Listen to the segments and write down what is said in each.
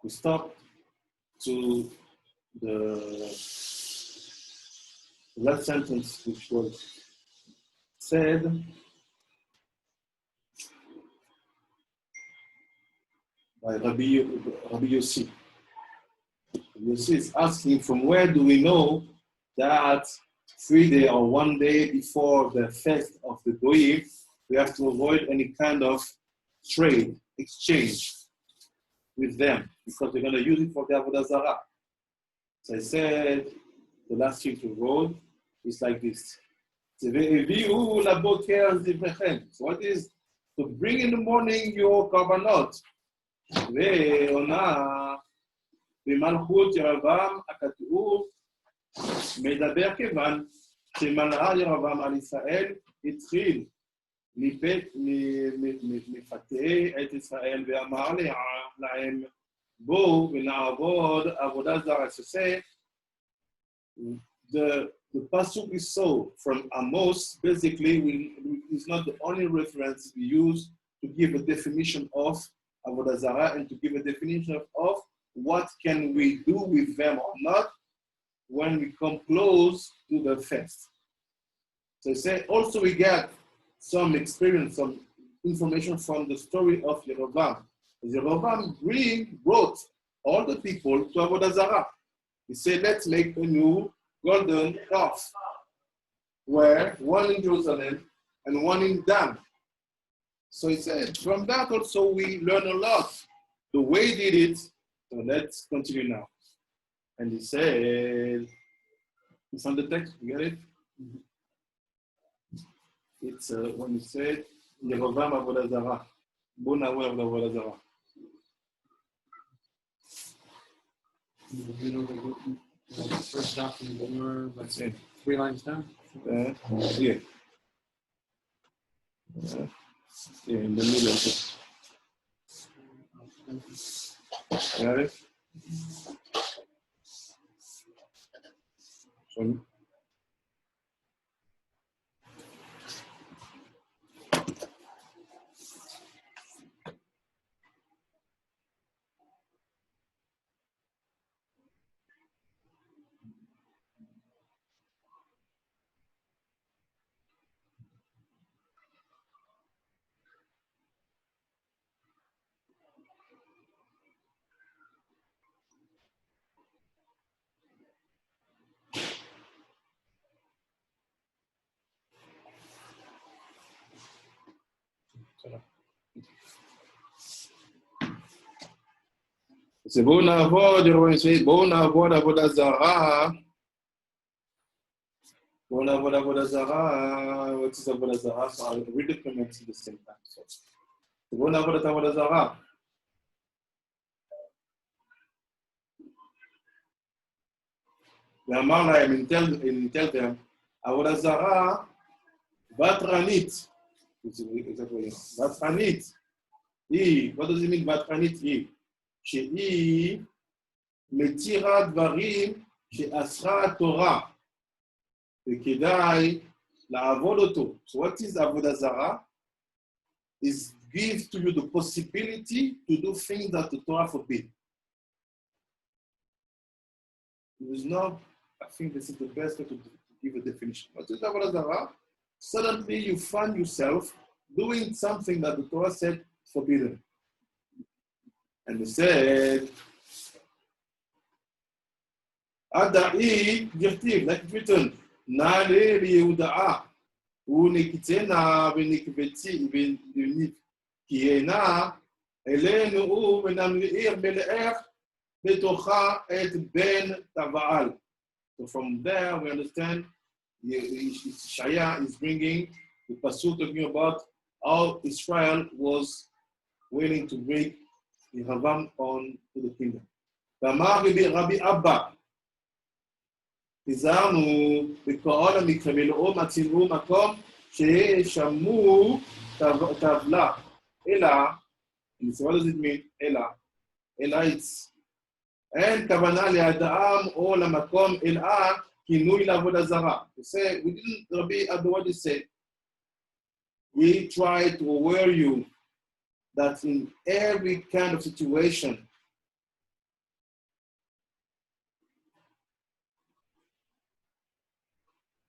We stop to the last sentence, which was said by Rabbi Yossi. Yossi is asking, from where do we know that 3 days or 1 day before the fest of the Goyim, we have to avoid any kind of trade, exchange with them, because we're going to use it for the Avoda Zarah. So I said, the last thing to road is like this. So what is to bring in the morning your korbanot? במלכות ירבעם הכתוב מדבר כיוון שמלאה ירבעם על ישראל התחיל מפתה את ישראל ואמר להם בואו ונעבוד עבודה זרה. So say the pasuk is so from Amos. Basically, it's not the only reference we use to give a definition of Avoda Zarah and to give a definition of what can we do with them or not when we come close to the fest. So say also we get some experience, some information from the story of Yerovam. Yerovam brought all the people to Avoda Zarah. He said, let's make a new golden calf, where one in Jerusalem and one in Dan. So he said, from that also we learn a lot. The way he did it. So let's continue now. And he said, it's on the text, you get it? It's when he said, Yerovam Avoda Zarah. Bon Avoda Zarah. The first document, let's say 3 lines down. Yeah. Yeah, in the middle. Got it? So, c'est bon Avoda, bon Avoda Zarah. Bon Avoda Zarah. What is Avoda Zarah? So I'll read the comments at the same time. So, bon Avoda Zarah. ואמר להם, tell them, Avoda Zarah, ותרנית. ותרנית. What does it mean, ותרנית? שהיא מתירה דברים שאסרה התורה, וכדאי לעבוד אותו. So what is Avoda Zarah? Is give to you the possibility to do things that the Torah forbids. There is no, I think this is the best way to give a definition. What is Avoda Zarah? Suddenly you find yourself doing something that the Torah said is forbidden. And he said, Adai Girtiv, like it's written, Nale Yehuda'a, Unikitena, Venikveti, Kiena, Elenu, Venamliir, Beleer, Betocha, et Ben Tavaal. So from there we understand Shaya is bringing the pasuk talking about how Israel was willing to bring Yerovam on to the kingdom. ואמר רבי אבא, הזהרנו בכל המקרה ולאום הצילאו מקום שישמעו תבלה. אלא, what does it mean? אלא it's, אין כוונה לאדם או למקום אלא כינוי לעבודה זרה. We say, we didn't, Rabbi Abba, what he said? We try to aware you that in every kind of situation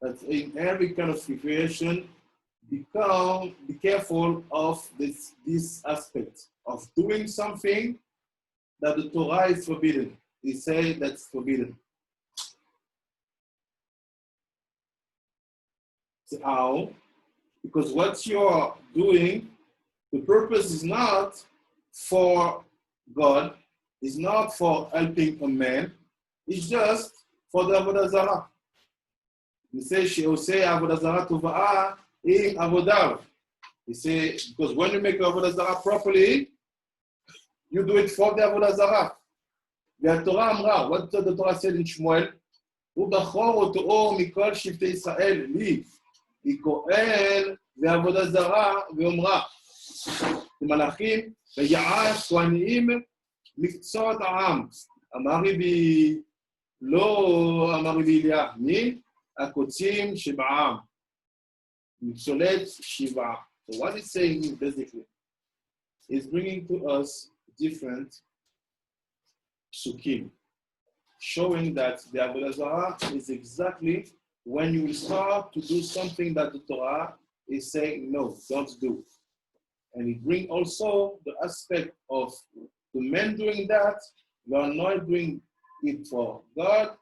that in every kind of situation, be careful of this aspect of doing something that the Torah is forbidden. He say that's forbidden. So how? Because what you're doing, the purpose is not for God, is not for helping a man, it's just for the Avoda Zarah. He says, she will say Avoda Zarah Tuva'a in Avoda. He say, because when you make Avoda Zarah properly, you do it for the Avoda Zarah. The Torah Amra, what the Torah said in Shmuel, ובחור אותו מכל שבטי ישראל לי, היא כהן ועבודה זרה ואומרה, מלאכים ויעש כהנים מקצות העם, אמר בי, לא אמר בי אליה, מי? הקוצים שבעם, מקצולת שבעה. So what it's saying basically is bringing to us different psukim, showing that the Avoda Zarah is exactly when you will start to do something that the Torah is saying, no, don't do. And it brings also the aspect of the men doing that, they are not doing it for God,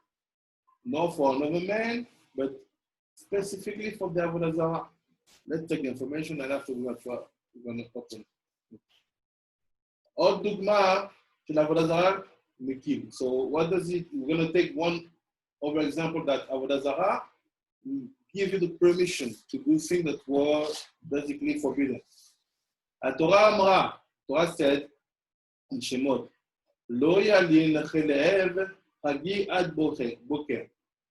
nor for another man, but specifically for the Avoda Zarah. Let's take the information and after we're going to open. עוד דוגמה של עבודה זרה, מקים. So what does it, we're going to take one other example that עבודה זרה give you the permission to do things that were basically forbidden. התורה אמרה, Torah said in שמות, לא ילין לחלב חגי עד בוקר.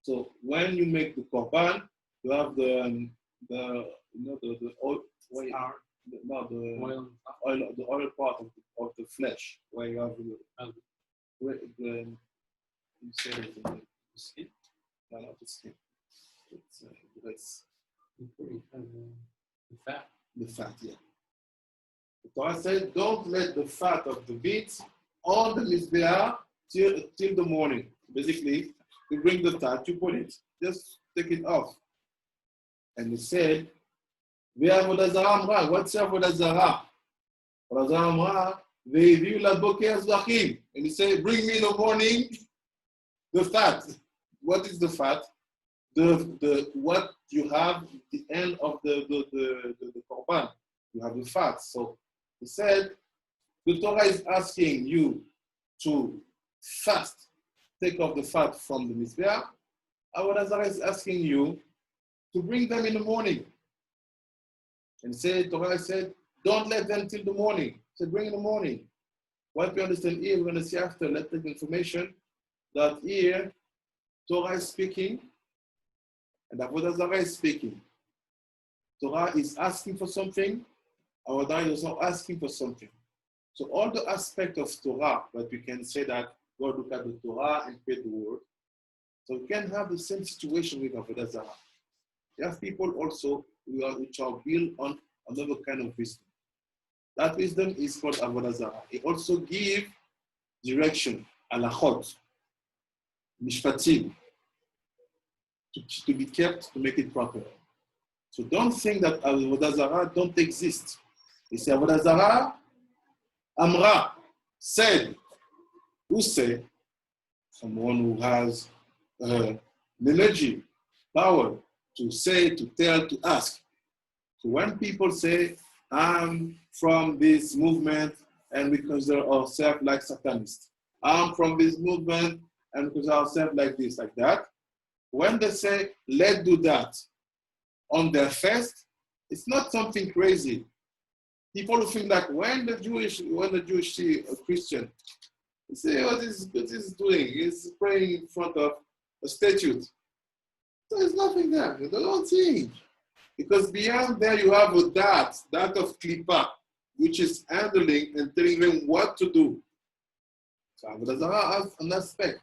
So when you make the korban, you have the oil, the oil part of the flesh, where you have the skin. No, not the skin. It's the fat. The fat, yeah. The Torah said, don't let the fat of the meat on the mizbeah till the morning. Basically, you bring the fat, you put it, just take it off. And he said, Avoda Zarah, what's Avoda Zarah? Avoda Zarah, והביאו לבוקר זבחים. And he said, bring me in the morning the fat. What is the fat? The what you have at the end of the korban. You have the fat. So he said, the Torah is asking you to fast, take off the fat from the mizbeah. Avoda Zarah is asking you to bring them in the morning. And Torah said, don't let them till the morning. He said, bring in the morning. What we understand here, we're going to see after, let's take information that here, Torah is speaking, and Avoda Zarah is speaking. Torah is asking for something, Avoda Zarah is also asking for something. So all the aspect of Torah, but we can say that God look at the Torah and create the word. So we can have the same situation with Avoda Zarah. You have people also which are built on another kind of wisdom. That wisdom is called Avoda Zarah. It also gives direction, halachot, mishpatim, to be kept, to make it proper. So don't think that Avoda Zarah don't exist. It's Avoda Zarah, Amra, said. Who said? Someone who has the energy, power, to say, to tell, to ask. So when people say, I'm from this movement and we consider ourselves like Satanists. I'm from this movement and we consider ourselves like this, like that. When they say, let's do that on their fest, it's not something crazy. People who think that when the Jewish see a Christian, they say, what is doing? He's praying in front of a statue. There's nothing there. They don't change. Because beyond there you have a that of klipa, which is handling and telling them what to do. So Avoda Zarah has an aspect.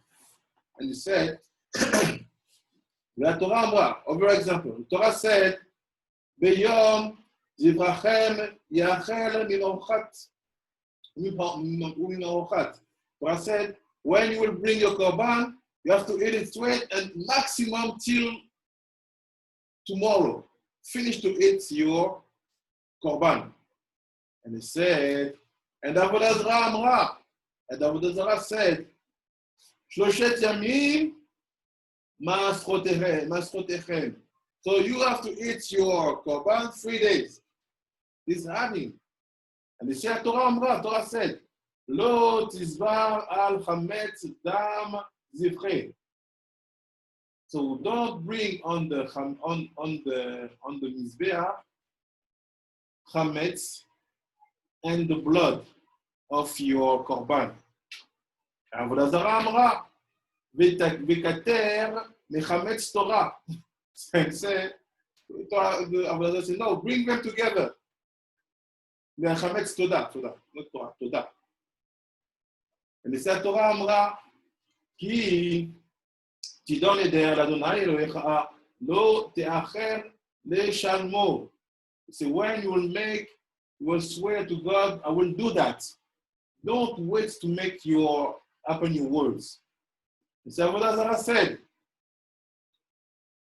And he said, the Torah Amra, over example, the Torah said, Beyom Zivrachem Yachel Minochat. Torah said, when you will bring your korban, you have to eat it straight and maximum till tomorrow, finish to eat your korban. And he said, and Avoda Zarah Amra, and Avoda Zarah said, Shloshet Yamim Masrotechem. So you have to eat your korban 3 days. This is happening. And the Torah Amra, Torah said, Lo tizvar al chametz dam zivche. So don't bring on the mizbeach chametz and the blood of your korban. Avoda Zarah Amra, v'kater mechametz Torah. And say, Avoda Zarah said, no, bring them together. Mechametz Todah, not Torah, Todah. And he said, Torah Amra, כי תדון נדר לאדוני אלוהיך לא תאחר לשלמו. So when you will swear to God, I will do that. Don't wait to make happen your words. And so Avoda Zarah said,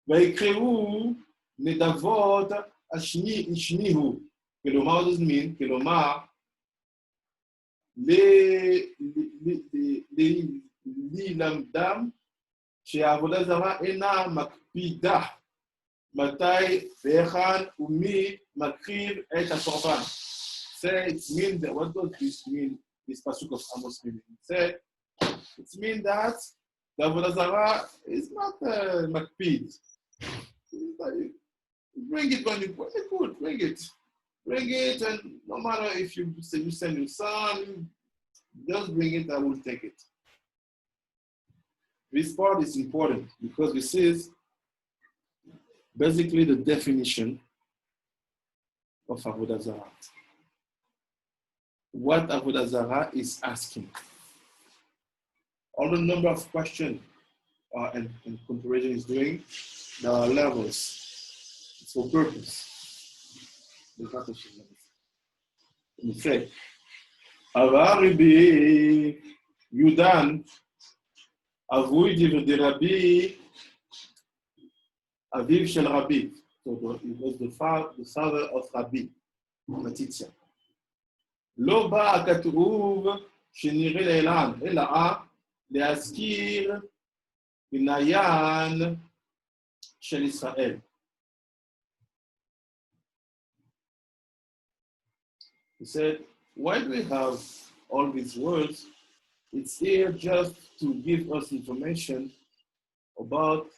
ויקראו נדבות השמיהו. כלומר, what does it mean? כלומר, ללמדם שהעבודה זרה אינה מקפידה מתי והיכן ומי מקריב את הקורבן. Say it means that, what does this mean, this pasuk of Amos mean? Say it means that the Avoda Zarah is not makpid. Bring it when you good, bring it. Bring it, and no matter if you send your son, just bring it, I will take it. This part is important because this is basically the definition of Avoda Zarah. What Avoda Zarah is asking. All the number of questions and comparison is doing, there are levels. It's for purpose. נפלא. אבל רבי יודן, אבוי דרבי, אביו של רבי. So it was the father of רבי, מתיציה. לא בא הכתוב שנראה לאלן, אלא להזכיר בניין של ישראל. He said, why do we have all these words? It's here just to give us information about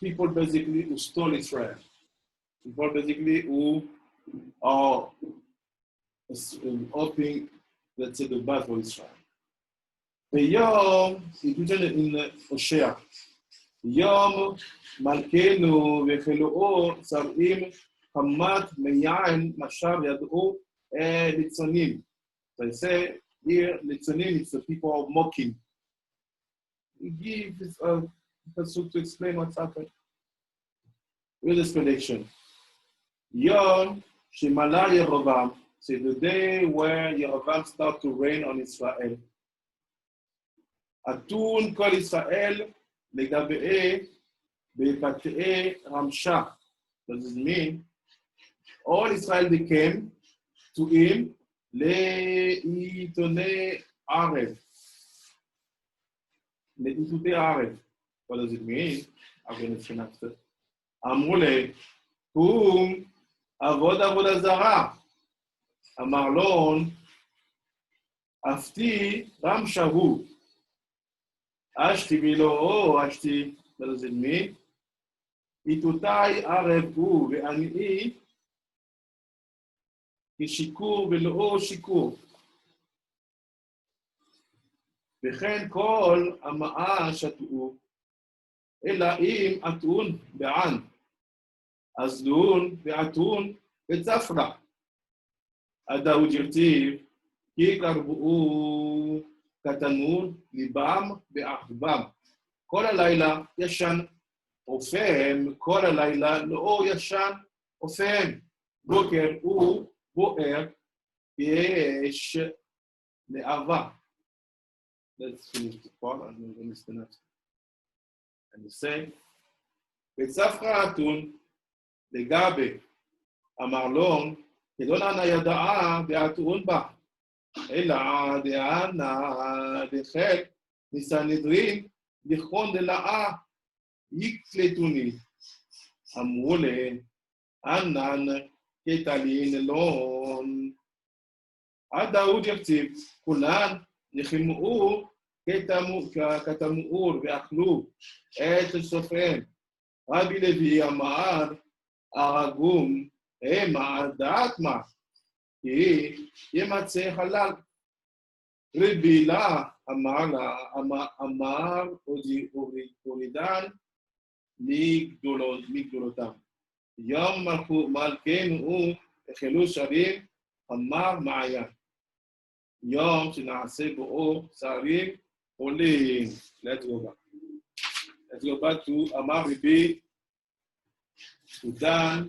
people basically who stole Israel. People basically who are opening, let's say, the battle for Israel. Yom, it written in Hosea, Yom Malkeinu v'chelu'o sar'im Hamat meyain mashar yad'u litzonim. So I say here, litzonim is the people mocking. We give this pasuk to explain what's happened. With explanation. Yom shemala Yerovam, so the day where Yerovam started to reign on Israel. Atun kol Israel legabe'e be'pate'e ramsha. What does it mean? All Israel became to him le'itone arev. Le'itute arev. What does it mean? I'm going to explain after. Amrule, whom Avoda Zarah. Amarlon, Afti Ram Shahu. Ashti bilo, Ashti. What does it mean? Itutai arev hu ve'ani כשיכור ולאו שיכור. וכן כל המאה שתו, אלא אם אתון בען, אז דון ואתון וצפרה. עדאו ג'רטיב, כי קרבו קטנון ליבם באחבם. כל הלילה ישן אופם, כל הלילה לא ישן אופם. בוקר הוא בוער, יש לאהבה. Let's finish the part and then finish the next. And you say, וצפרא אתון לגבי המרלון, כדוננה ידעה דאתון בה, אלא דאנה דחל מסנהדרין לכון דלאה יקלטוני. אמרו לי, ענן כתלין אלון. עד דאוד יחציב, כולן נחמאו כתמאור ואכלו את סופיהם. רבי לוי אמר, הרגום המה דעת מה, כי ימצא חלל. רבי לה אמר הורידן מגדולותם. יום מלכנו החלו שרים, אמר מעיין. יום שנעשה בו שרים עולים. Let's go back. Let's go back to אמר רבי יהודה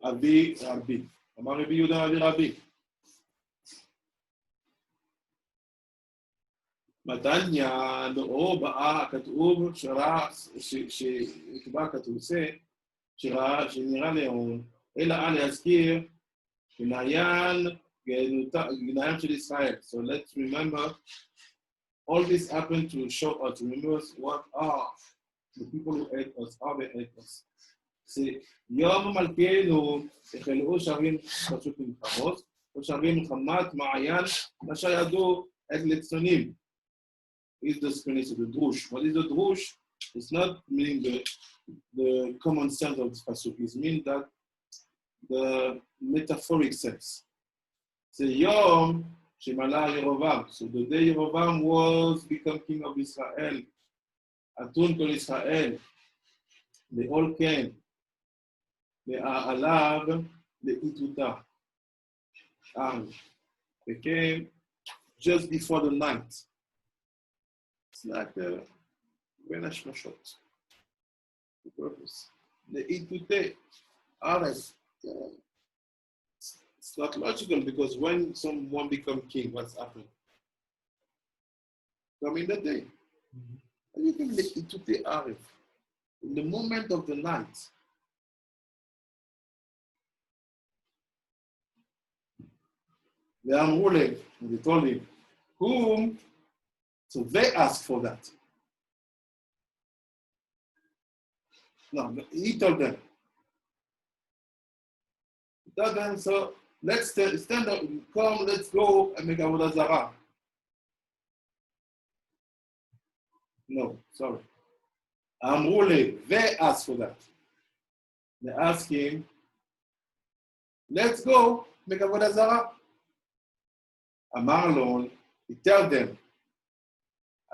אבי רבי. אמר רבי יהודה אבי רבי. מתניא נאו באה כתוב שכבר כתוב זה שנראה לאון, אלא להזכיר גניים של ישראל. So let's remember all this happened to show us, to remember what are the people who ate us, how they ate us. יום מלכנו החלו שרים פשוט מלחמות, או שרים חמת מעיין, מה שידעו את לצונים. Is the explanation of the drush. What is the drush? It's not meaning the common sense of the pasuk. It means that the metaphoric sense. So Yom Shemala Yerovam. So the day Yerovam was become king of Israel, Atun Kol Israel, they all came. They are allowed the Ituta. They came just before the night. It's like בין השמשות. The purpose. The Itute. It's not logical because when someone becomes king, what's happened? Come in the day. And you can make Itute Arif. In the moment of the night. They are ruling, and they told him, whom? So they asked for that. No, he told them. He told them, so let's stand up, come, let's go and make Avoda Zarah. No, sorry. Amrule, they asked for that. They asked him, let's go, make Avoda Zarah. Amarlon, he tell them,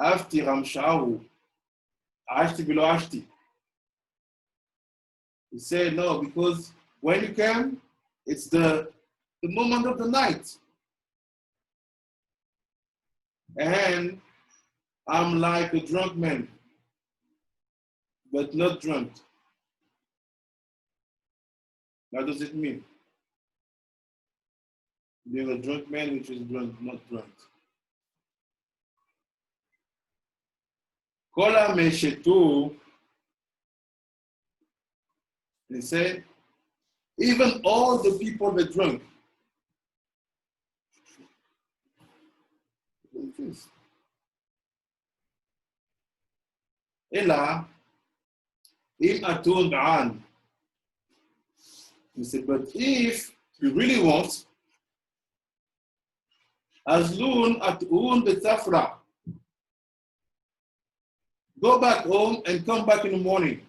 Afti Ramshahu, Ashti below Ashti. He said, no, because when you came, it's the moment of the night. And I'm like a drunk man, but not drunk. What does it mean? Being a drunk man, which is drunk, not drunk. Kola Meshetu, he said, even all the people that drunk. Ella, im atun ba'an. He said, but if you really want, azlun atun betzafra. Go back home and come back in the morning.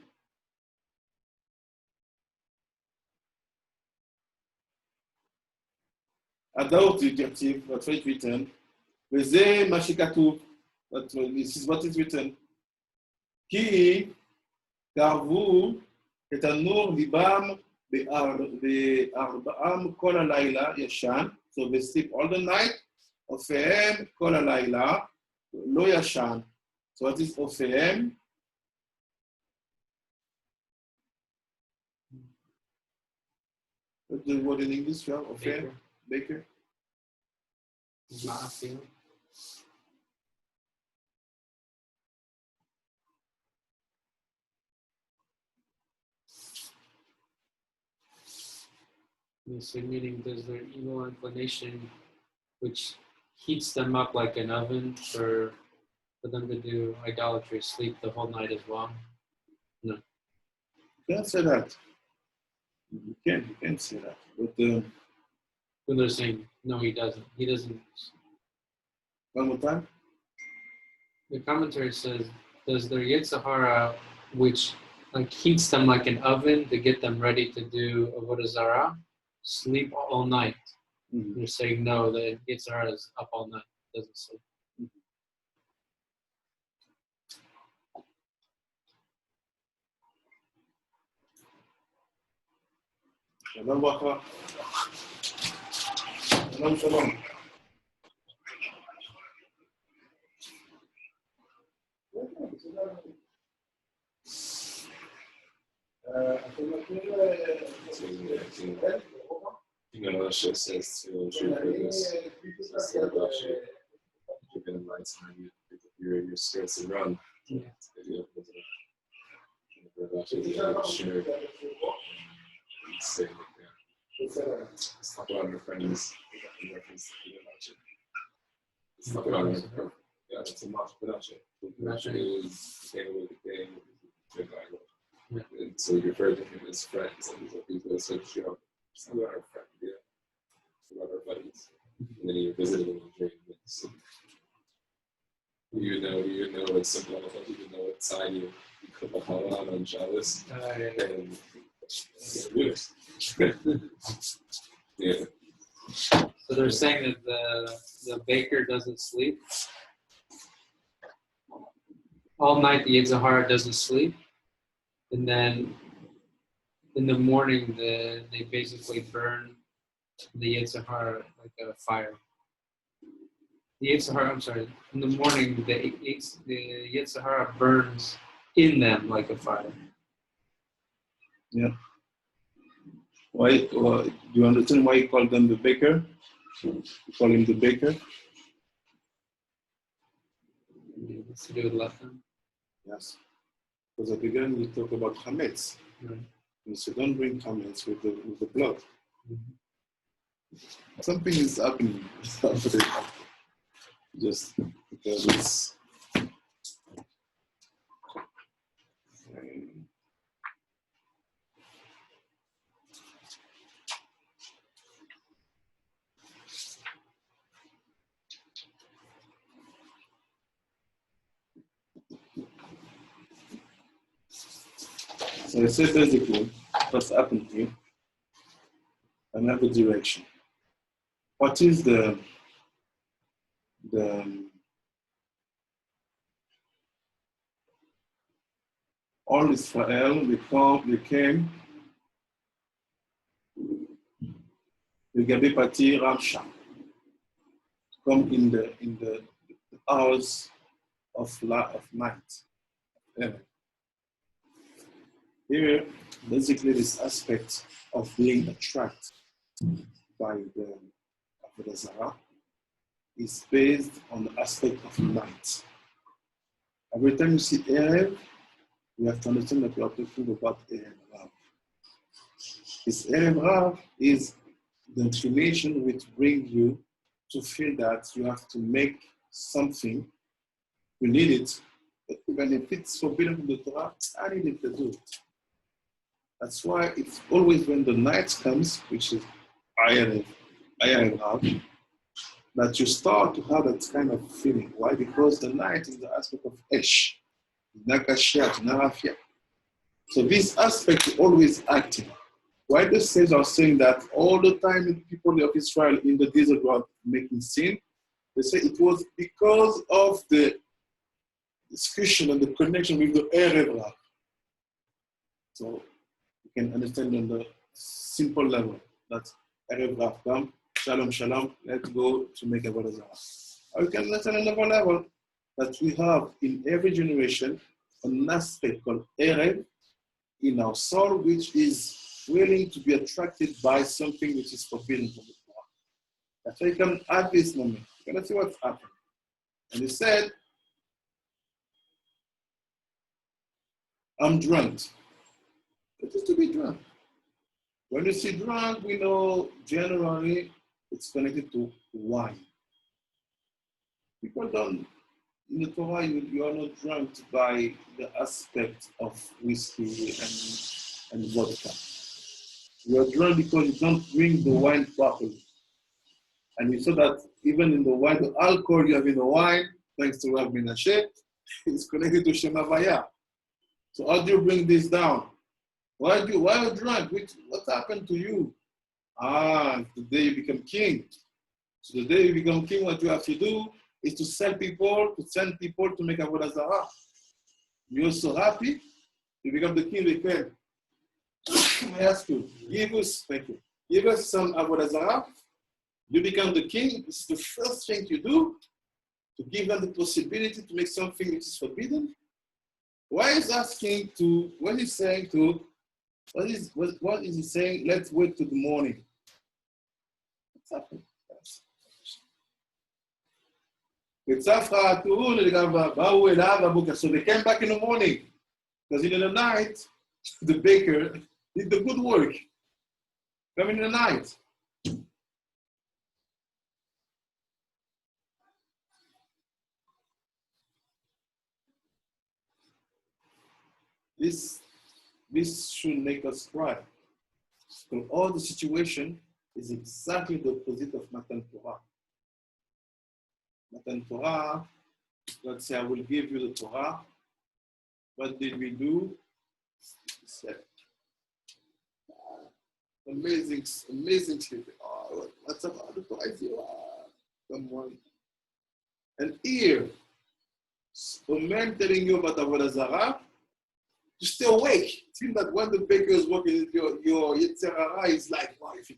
Adauti Jaktiv, what's written, וזה מה שכתוב, this is what is written, כי קרבו את הנור ליבם בארבעם כל הלילה ישן, so they sleep all the night, אופיהם כל הלילה, לא ישן. So what is אופיהם? What's the word in English? Ophir? Baker? You say, meaning does their evil inclination, which heats them up like an oven for them to do idolatry, sleep the whole night as well? No. You can't say that. You can't say that. But When they're saying, no, he doesn't. He doesn't. one more time. The commentary says, does their Yetzirah, which like heats them like an oven to get them ready to do Avoda Zarah, sleep all night? Mm-hmm. They're saying no, the Yetzirah is up all night, doesn't sleep. Shalom, Bracha. Shalom, shalom. Rasha says to Judas, you're going to light time, your skirts and run. Let's talk about our friends in reference to Rasha. Let's talk about our yeah, it's a much production. Rasha is the thing with the thing with the and so you refer to him as friends, and these are people that search you out. It's about our friend, yeah. It's about our buddies. And then you visit them in a dream. So, you know it's simple enough, you know what side you put the halal on Shabbos. And yeah. So they're saying that the baker doesn't sleep. All night the Yetzirah doesn't sleep. And then in the morning they basically burn the Yetzirah like a fire. The Yetzirah, I'm sorry, in the morning the Yetzirah burns in them like a fire. Yeah. Why? Do you understand why you call them the baker? You call him the baker? It's to do with Lechem. Yes. Because at the beginning we talk about chametz. Right. And so don't bring chametz with the blood. Mm-hmm. Something is happening. Just because it's so I say basically what's happened here, another direction. What is the all Israel became Gabi Pati Ramsha. Come in the hours of night. Yeah. Here, basically, this aspect of being attracted by the Zarah is based on the aspect of night. Every time you see Erev, you have to understand that we are talking about Erev Rav. This Erev Rav is the inclination which brings you to feel that you have to make something, you need it, but even if it's forbidden from the Torah, I need it to do it. That's why it's always when the night comes, which is Erev Rav, that you start to have that kind of feeling. Why? Because the night is the aspect of Esh, Nakashiat, Narafia. So this aspect is always active. Why the sages are saying that all the time the people of Israel in the desert were making sin? They say it was because of the discussion and the connection with the Erev Rav. So you can understand on the simple level that Erev Rav come, Shalom, Shalom, let's go to make Avoda Zarah. Or you can understand on another level that we have in every generation an aspect called Erev in our soul, which is willing to be attracted by something which is forbidden from the Torah. That's why you can add this moment. You're going to see what's happening. And he said, I'm drunk. It is to be drunk. When you see drunk, we know generally it's connected to wine. People don't, in the Torah, you are not drunk by the aspect of whiskey and vodka. You are drunk because you don't drink the wine properly. And you saw that even in the wine, the alcohol you have in the wine, thanks to Rav Menashe, is connected to Shem Havaya. So how do you bring this down? Why are you drunk? What happened to you? The day you become king. So the day you become king, what you have to do is to send people to make Avoda Zarah. You're so happy, you become the king of the I ask you, give us some Avoda Zarah, you become the king. This is the first thing you do, to give them the possibility to make something which is forbidden. Why is asking to, what is he saying, let's wait till the morning? What's happening? So they came back in the morning, because in the night, the baker did the good work. Come in the night. This should make us cry. So all the situation is exactly the opposite of Matan Torah. Matan Torah, let's say I will give you the Torah. What did we do? Amazing sleeping. Oh, what's about the Torah? Come on. And here, a man telling you about Avoda Zarah, you stay awake. It seems that when the baker is working, your Yetzer Hara is like, wow, if you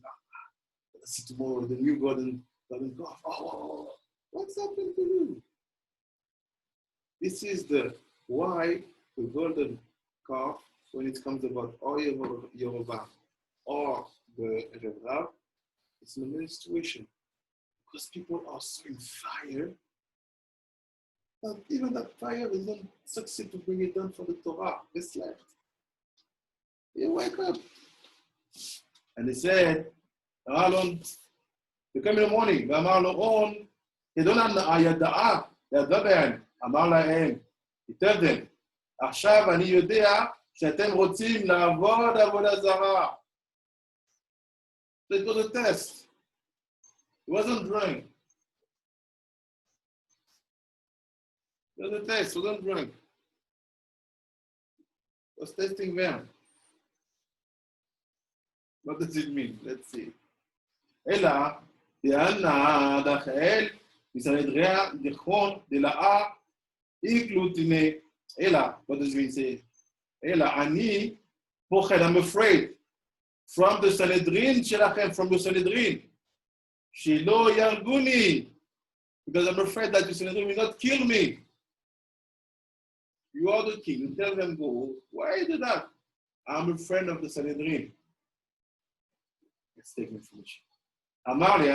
see tomorrow, the new garden go. Oh, what's happened to you? This is why the golden calf, when it comes about or Yehovah or the Rev, it's in a main situation. Because people are so in fire, but even that fire doesn't succeed to bring it down for the Torah. They slept. You wake up. And he said, Alon, you come in the morning, ואמר לו און, כדונן הידעה, ידע בהם, אמר להם, he told them, עכשיו אני יודע שאתם רוצים לעבוד עבודה זרה. So it was a test. It wasn't drunk. It was a test, it wasn't drunk. It was testing them. What does it mean? Let's see. אלא, יענה דחל, מסנהדריה דכון דלאה, איקלוטיני, אלא, what does it mean say? אלא, אני פוחד, I'm afraid, from the Sanhedrin שלכם, from the Sanhedrin, שלא ירגוני, because I'm afraid that the Sanhedrin will not kill me. You are the king, you tell them go, why you do that? I'm a friend of the Sanhedrin. Let's take information. אמר לי,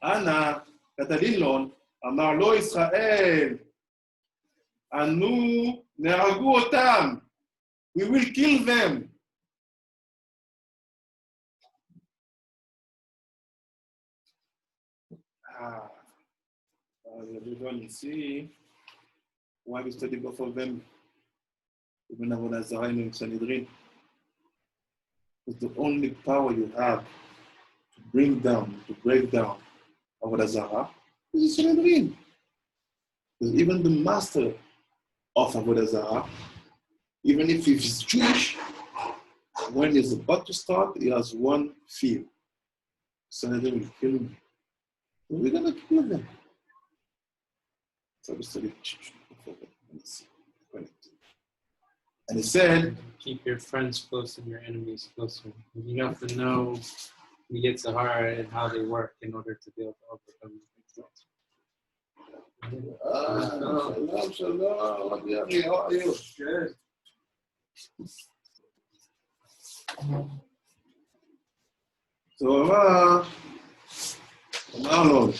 אנא, כתלילון, אמר לו ישראל, אנו נהרגו אותם, we will kill them. Everyone you see, why we study both of them, even Avoda Zarah and Sanhedrin. It's the only power you have to break down Avoda Zarah is Sanhedrin. Because even the master of Avoda Zarah, even if he's Jewish, when he's about to start, he has one fear. Sanhedrin will kill me. So we're going to kill them. So we studied. And he said, keep your friends close and your enemies closer. You have to know the Yetzer Hara and how they work in order to be able to overcome them. Shalom. How are you? Good. So, Lord.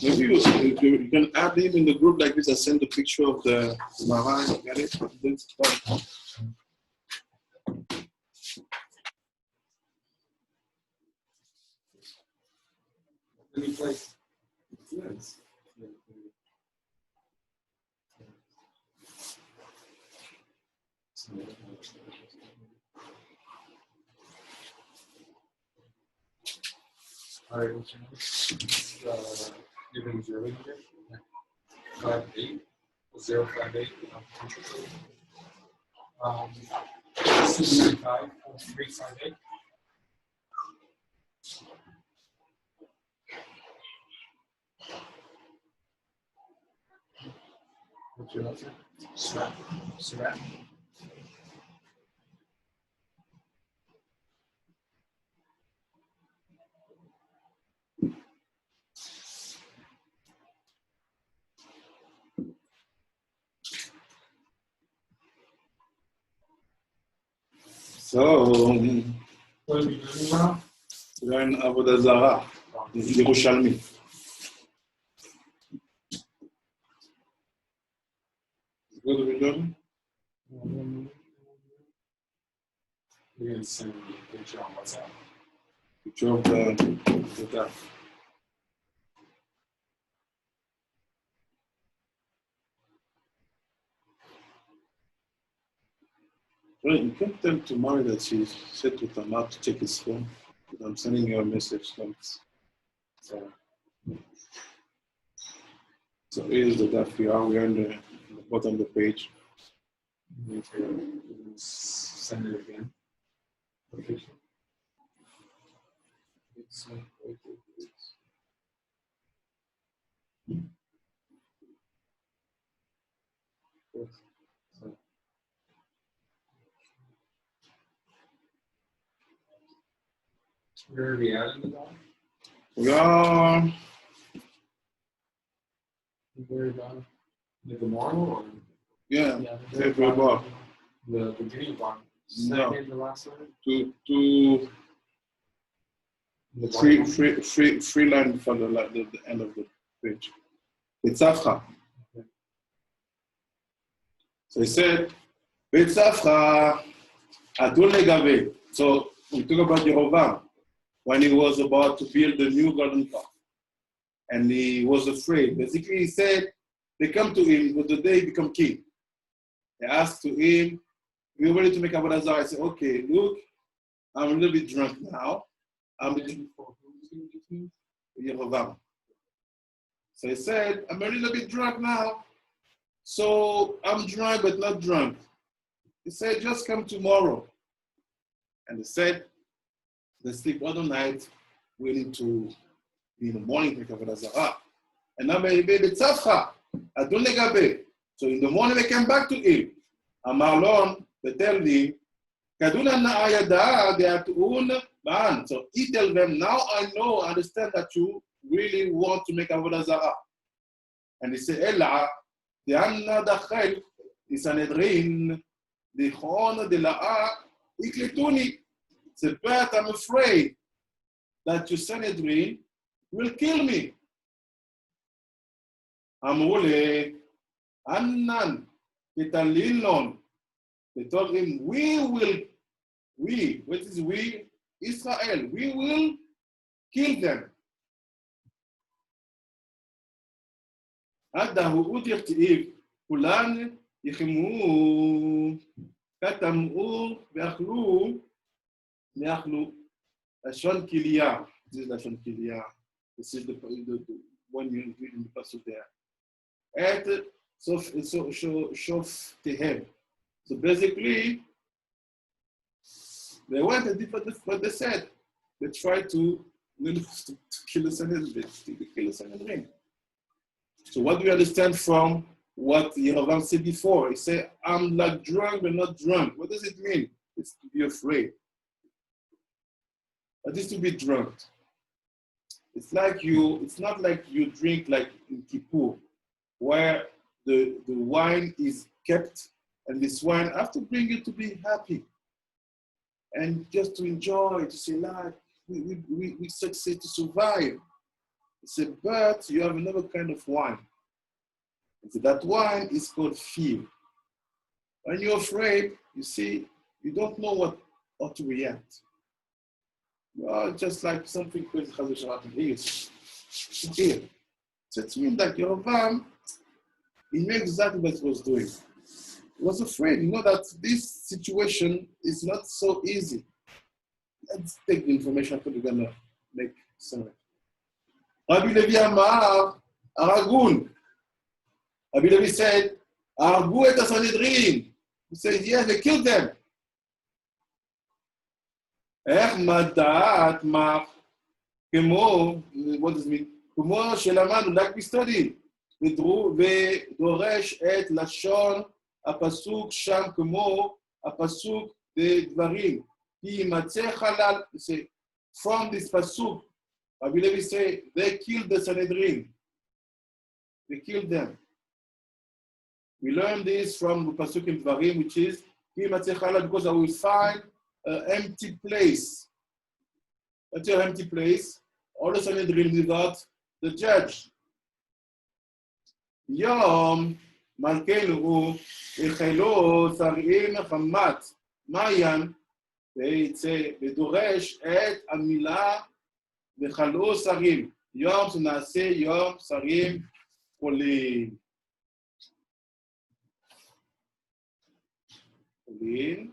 Maybe you can add him in the group like this. I send the picture of the Mara. Got it? That's fine. Any place. Nice. All right, what's your name? You've been zeroing here? 58, 058. 65, 358. What's your last name? Zarah. So, What are we doing now? we're in Avoda Zarah, in Yerushalmi. What are we doing? You're going to send me a picture on WhatsApp. Picture of the Well, you can tell tomorrow that she said to Tamar to check his phone. But I'm sending you a message. So here's the daf we are. We are on the bottom of the page. You need to send it again. Okay. Where are we at in the dog? We are Very done. Like the moral or yeah, Yeah, very well. the beginning one? No. Second, the last one? To The free line for the end of the page. It's Afra. Okay. So he said, it's Afra. Adon Legave. So we talk about Yerovam when he was about to build the new golden calf. And he was afraid. Basically, he said, they come to him, but the day he become king. They asked to him, we're ready to make Avodah Zarah. I said, okay, look, I'm a little bit drunk now. I'm Yerovam. So he said, I'm a little bit drunk now. So I'm drunk, but not drunk. He said, just come tomorrow. And they said, they sleep all the night, waiting to be in the morning, make Avodah Zarah. And now they tzafcha, adon legabe. So in the morning they came back to him. Amarlon, they tell him, kaduna na'ayada de'atun man. So he tell them, now I know, I understand that you really want to make Avodah Zarah. And he said, Ella, de'anna dachel, isanedrin, dichon dela'a, iklituni. Said, but I'm afraid that your Sanhedrin will kill me. Amule, Annan, Ketalilon. They told him, what is we? Israel, we will kill them. Adahu utirtiv, Kulan, Yichimu, Katamu, Beachlu, Neachlu, Lashon Kilia. This is Lashon Kilia. This is the one you read in the passage there. Et Shof Tehem. So basically, they went and did what they said. They tried to kill the Sanhedrin. So what do we understand from what Yerovam said before? He said, I'm like drunk but not drunk. What does it mean? It's to be afraid. But it's to be drunk. It's not like you drink like in Kippur, where the wine is kept, and this wine I have to bring you to be happy. And just to enjoy, to say, like, we succeed to survive. He said, but you have another kind of wine. And so that wine is called fear. When you're afraid, you see, you don't know how to react. You are just like something crazy happens here. So it means that Yerovam, he knew exactly what he was doing. He was afraid, you know, that this situation is not so easy. Let's take the information that we're going to make sense. Rabbi Levi Amar, Aragun. Rabbi Levi said, Argu et Sanhedrin. He said, yes, they killed them. Madat Mar. Kemo, what does it mean? Kemo Shelamanu, like we studied. ודורש את לשון הפסוק שם כמו הפסוק דברים. כי יימצא חלל, from this pasuk, Rabbi Levi say, they killed the Sanhedrin. They killed them. We learn this from the pasuk in Dvarim, which is, כי יימצא חלל, because I will find an empty place. What's your empty place? All the Sanhedrin without the judge. יום מלכנו החלו שרים חמת מעיין ויצא ודורש את המילה וחלו שרים. יום שנעשה יום שרים חולין. חולין.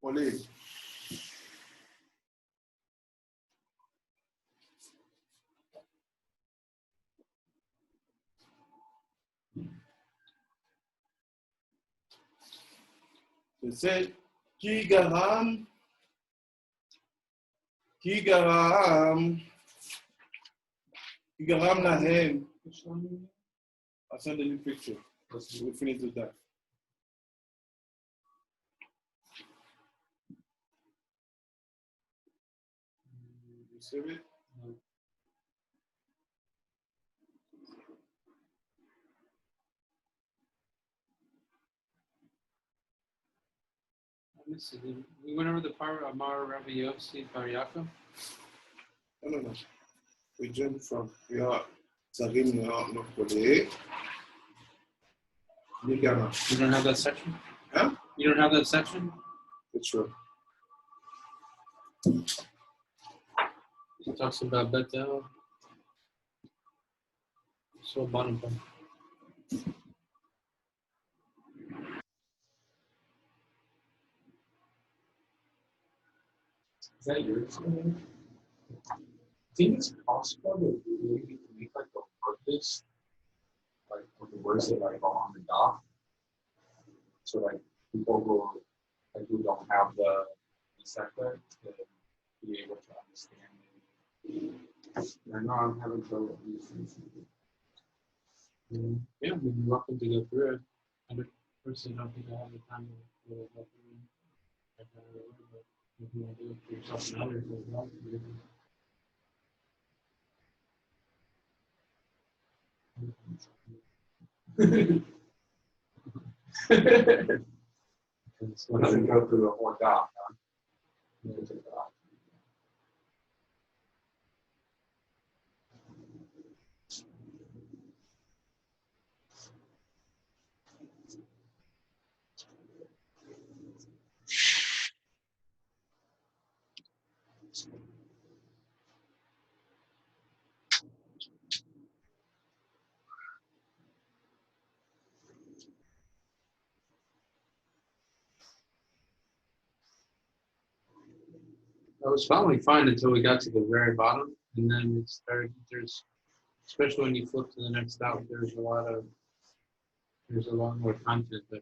חולין. זה כי גרם להם. I'll send a new picture. We'll finish with that. You see it? No. Let me see. We went over the part of Amar Rabbi Yossi Bar Yaakov. No. We jump from here. Zarim no Kole. Nigama. You don't have that section? Huh? You don't have that section? That's true. It talks about Bethel. So bottom part. Is that yours? I think it's possible to maybe make like a word list, like of the words that like are on the doc. So like people who don't have the sector to be able to understand it. I know I'm having trouble with these things. Yeah, you're welcome to go through it. I personally don't think I have the time to go through it. But if you want to do it for yourself and others, you're welcome to do it. When I go through the whole doc, I was following fine until we got to the very bottom, and then it started. Especially when you flip to the next out, there's a lot more content that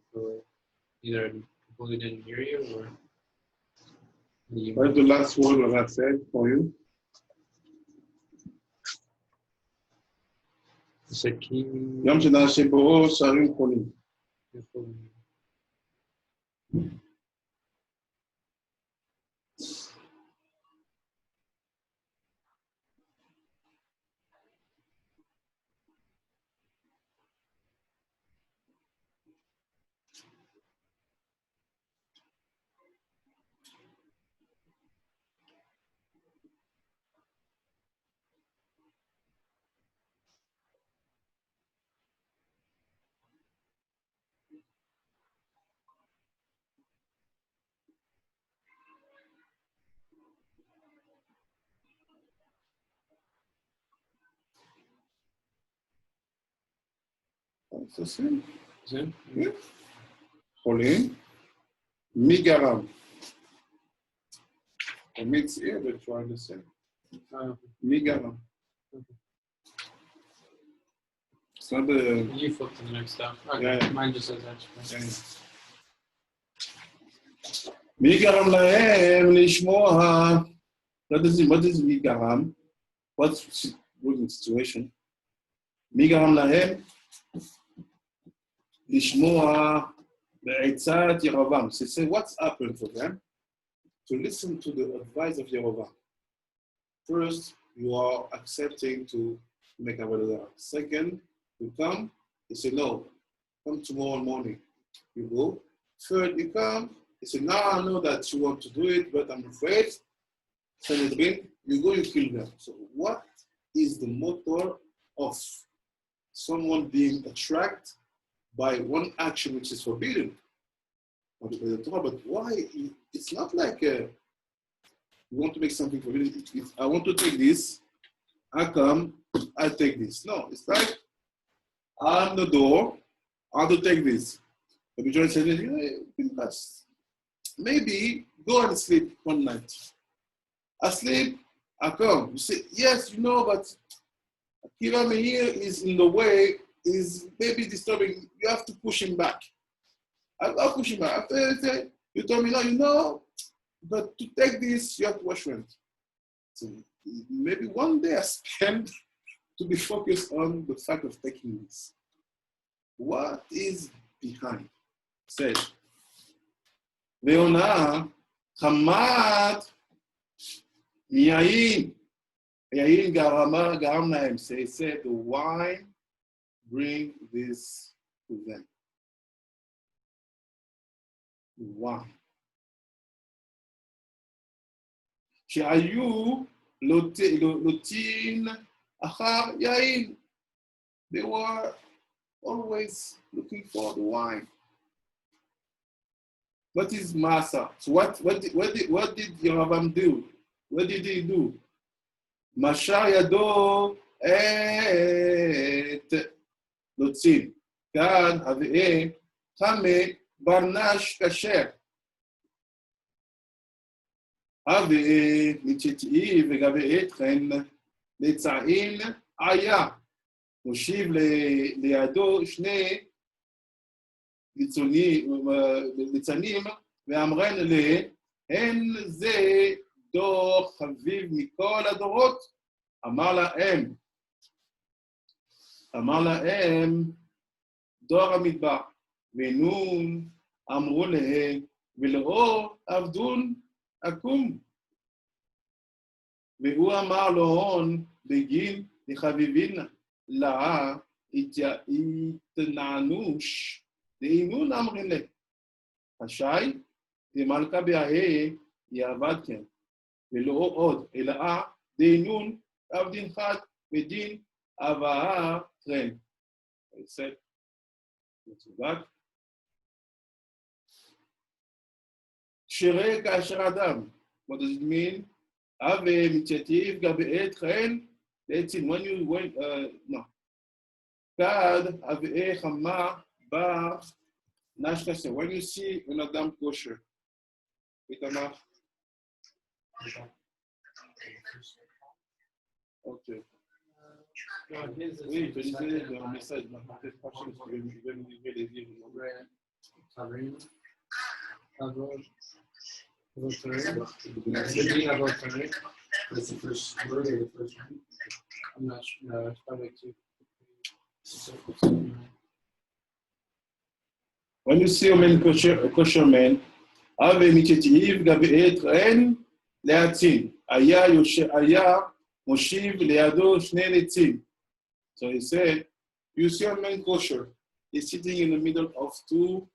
either I completely didn't hear you or. What's the last word of that said for you? Sakim. יום שנעשה בו שרים חולים. זהו? חולים. מי גרם? תמיד צעיר בצורה לסיים. מי גרם? It's not the... You flip to the next step. Okay. Yeah. Mine just says extra. מי גרם להם לשמוע? What is מי גרם? What's the situation? מי גרם להם לשמוע בעצת ירבעם? So say what's happened for them to listen to the advice of Yerovam. First, you are accepting to make Avoda. Second, you come, you say no, come tomorrow morning. You go. Third, you come, you say now I know that you want to do it, but I'm afraid. Sanhedrin, you go, you kill them. So what is the motor of someone being attracted by one action which is forbidden? But why? It's not like you want to make something forbidden. I want to take this, I come, I take this. No, it's like I'm the door, I want to take this. The majority says, maybe go and sleep one night. I sleep, I come. You say, yes, you know, but Akiva here is in the way, is maybe disturbing. You have to push him back. I'll push him back. After you told me, no, you know, but to take this, you have to wash rent. So maybe one day I spend to be focused on the fact of taking this. What is behind? Said, Veona, Hamad, Yain, Yain Garam Naim, said, the wine bring this to them. Wine. שהיו לוטין אחר יין. They were always looking for the wine. What is Masa? So what did Yerovam do? What did he do? משר ידו את לוטין. כאן אביה חמא ברנש כשר. אבי מצ'תאי וגבי אתכן לצעין עיה. מושיב לידו שני ליצנים ואמרן הן זה דור חביב מכל הדורות. אמר להם דור המדבר. ונון אמרו להם ולאור עבדון אקום. והוא אמר להון בגין לחביבין לה התנענוש לאינון אמרין לה. חשאי דמלכה בהה יעבד כן. ולא עוד אלא דאינון עבדין חד ודין אבאה טרן. said, שירה כאשר אדם. What does it mean? אבי מצ'תיב גבעת חן לעצים. No. כד אבי חמה בר נשקסה. When you see an אדם kosher. איתמר. אוקיי. Oui, je lisais dans le message, je m'attendais pas que je vais me livrer les livres. That's the first word or the first one? I'm not sure. No, it's probably two. When you see a man kosher man, have initiative, גבעת אין לעצים. היה מושיב לידו שני עצים. So he said, you see a man kosher, he's sitting in the middle of two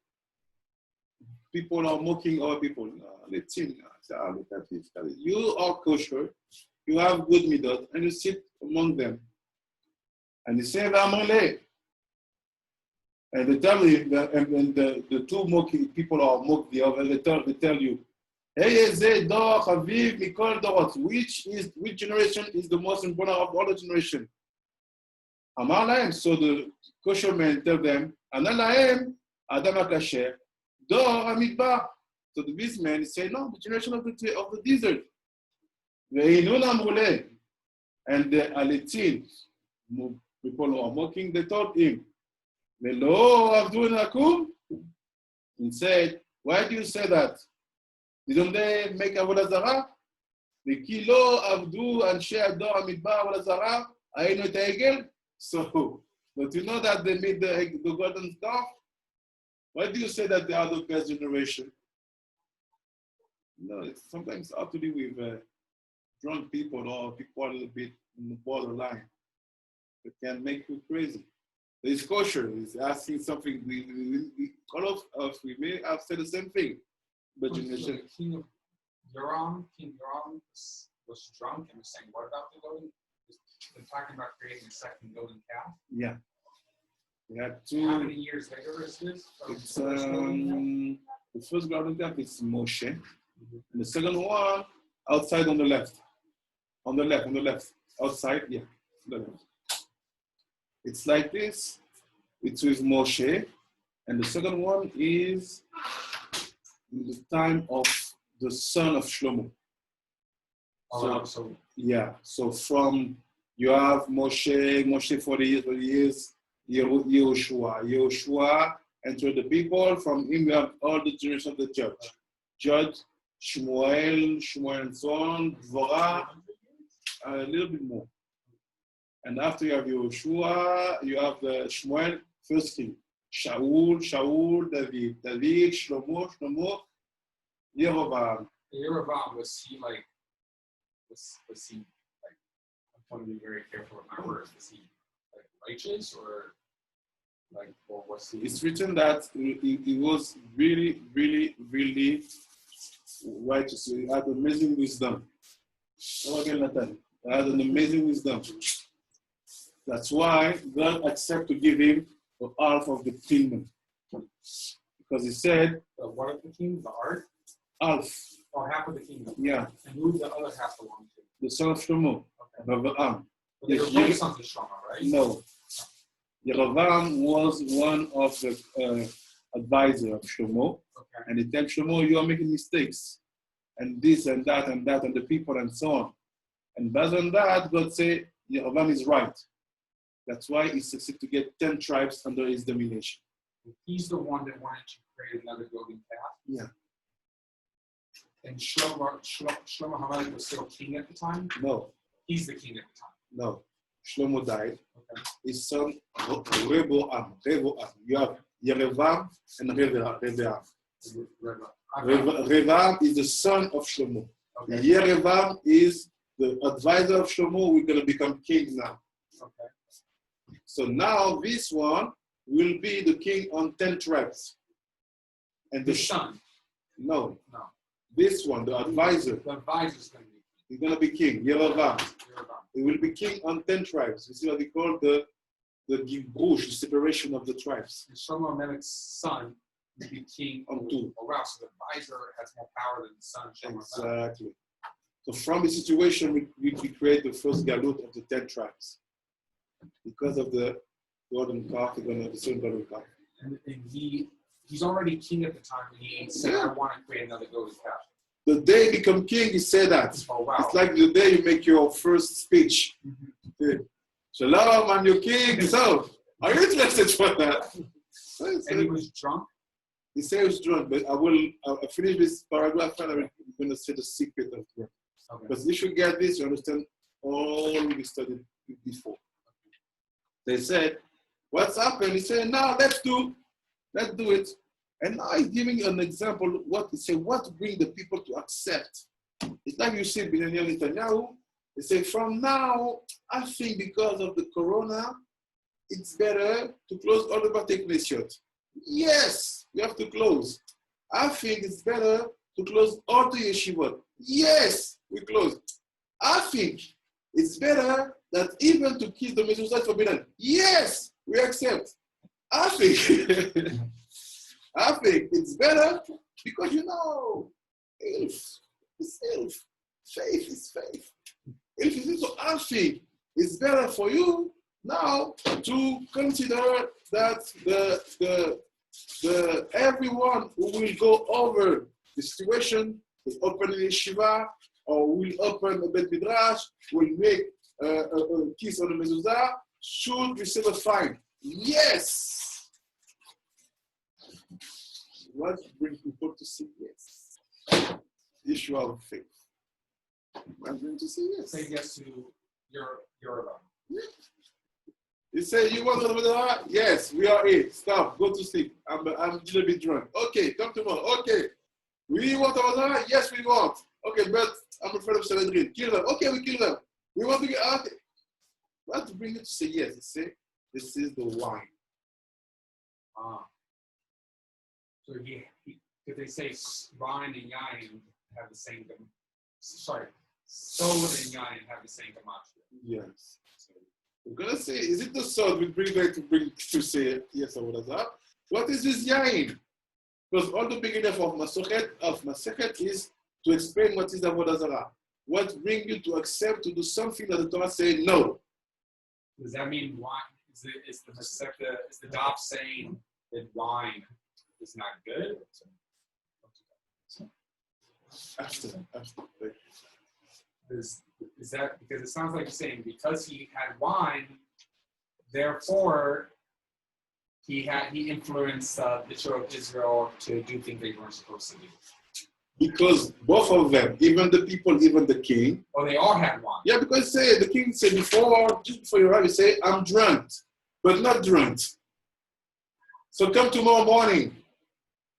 people are mocking other people. Let's see. Look at this. You are kosher, you have good midot, and you sit among them. And he said, and they tell you, and the two mocking people are mocked the other, they tell you, hey, which generation is the most important of all the generation? So the kosher men tell them, Adam HaKasher, Dor HaMidbar. So this man say, no, the generation of the desert. And the Aletin, people who are mocking, they told him, he said, why do you say that? Didn't they make Avoda Zarah? So, but you know that they made the golden calf? Why do you say that they are the best generation? No, it's sometimes up to do with drunk people or people a little bit on the borderline. It can make you crazy. It's kosher. He's asking something. All of us, we may have said the same thing. But generation. King Yoram was drunk and was saying, what about the golden? They're talking about creating a second golden calf. Yeah. We had two. How many years later is this? It's, the first golden calf is Moshe. And the second one, outside on the left. On the left. Outside, yeah. On the left. It's like this. It's with Moshe. And the second one is in the time of the son of Shlomo. So yeah. So from, you have Moshe 40 years, Yehoshua entered the people. From him, you have all the generations of the judge, Shmuel and so on, Dvorah, a little bit more. And after you have Yehoshua, you have the Shmuel, first king. Shaul, David, Shlomo, Yerovam. Yerovam, was he like, I'm trying to be very careful with my words, was he like righteous or was he? It's written that he was really, really, really righteous. He had amazing wisdom. He had an amazing wisdom. That's why God accepted to give him the half of the kingdom. Because he said, what of the kingdom? The art? Half. Or half of the kingdom? Yeah. And who did the other half belong to? The son of Shlomo. Okay. But they were both sons of Shlomo, right? No. Yerovam was one of the advisors of Shlomo. Okay. And he tells Shlomo, you are making mistakes. And this and that and that and the people and so on. And based on that, God said, Yerovam is right. That's why he succeeded to get 10 tribes under his domination. He's the one that wanted to create another golden calf? Yeah. And Shlomo HaMelech was still king at the time? No. He's the king at the time? No. Shlomo died. Okay. His son, Rehoboam. You have Yerevam and Rehoboam. Rehoboam is the son of Shlomo. Okay. Yerevam is the advisor of Shlomo. We're going to become king now. Okay. So now this one will be the king on 10 tribes. And the son? No. This one, the advisor. The advisor is going to be king. He's going to be king, Yerovam. He will be king on 10 tribes. This is what we call the Gibrush, the separation of the tribes. And Shlomo HaMelech's son will be king on 2. Oh wow, so the advisor has more power than the son. Exactly. So from the situation, we create the first galut of the 10 tribes. Because of the golden calf, we're going to have the same golden calf. And he's already king at the time when he said, I want to create another golden calf. The day he become king, he said that. Oh, wow. It's like the day you make your first speech. Mm-hmm. Shalom, I'm your king. So, are you interested for that? And he was drunk? He said he was drunk, but I'll finish this paragraph and I'm going to say the secret of it. Okay. Because if you get this, you understand all we studied before. They said, What's happened? He said, no, let's do it. And now he's giving an example. What bring the people to accept? It's like you see Benjamin Netanyahu. They say, from now, I think because of the corona, it's better to close all the Bate Knesiot. Yes, we have to close. I think it's better to close all the yeshivot. Yes, we close. I think it's better that even to kill the mezuzah is forbidden. Yes, we accept. I think it's better because ilf is ilf. Faith is faith. Ilf is ilf. So I think it's better for you now to consider that the everyone who will go over the situation will open a yeshiva or will open a bet midrash, will make a kiss on the mezuzah, should receive a fine. Yes. What brings people to say yes? Issue of faith. I'm going to say yes. Say yes to your alone. You say, you want to know? Yes, we are it. Stop, go to sleep. I'm a little bit drunk. Okay, come tomorrow. Okay. We want to yes, we want. Okay, but I'm afraid of Sanhedrin. Kill them. Okay, we kill them. We want to get out. What to bring you to say yes? You say, this is the wine. So because they say wine and yain have the same, soda and yain have the same gematria. Yes. We're going to say, is it the sword we bring back to say yes or whatever? What is this yain? Because all the beginning of Masechet is to explain what is Avoda Zarah. What brings you to accept to do something that the Torah says no? Does that mean wine? Is the Daf saying that wine is not good? After. Is that because it sounds like you're saying because he had wine, therefore he influenced the children of Israel to do things they weren't supposed to do. Because both of them, even the people, even the king. Oh, they all had wine. Yeah, because the king said just before you arrive, you say, I'm drunk, but not drunk. So come tomorrow morning.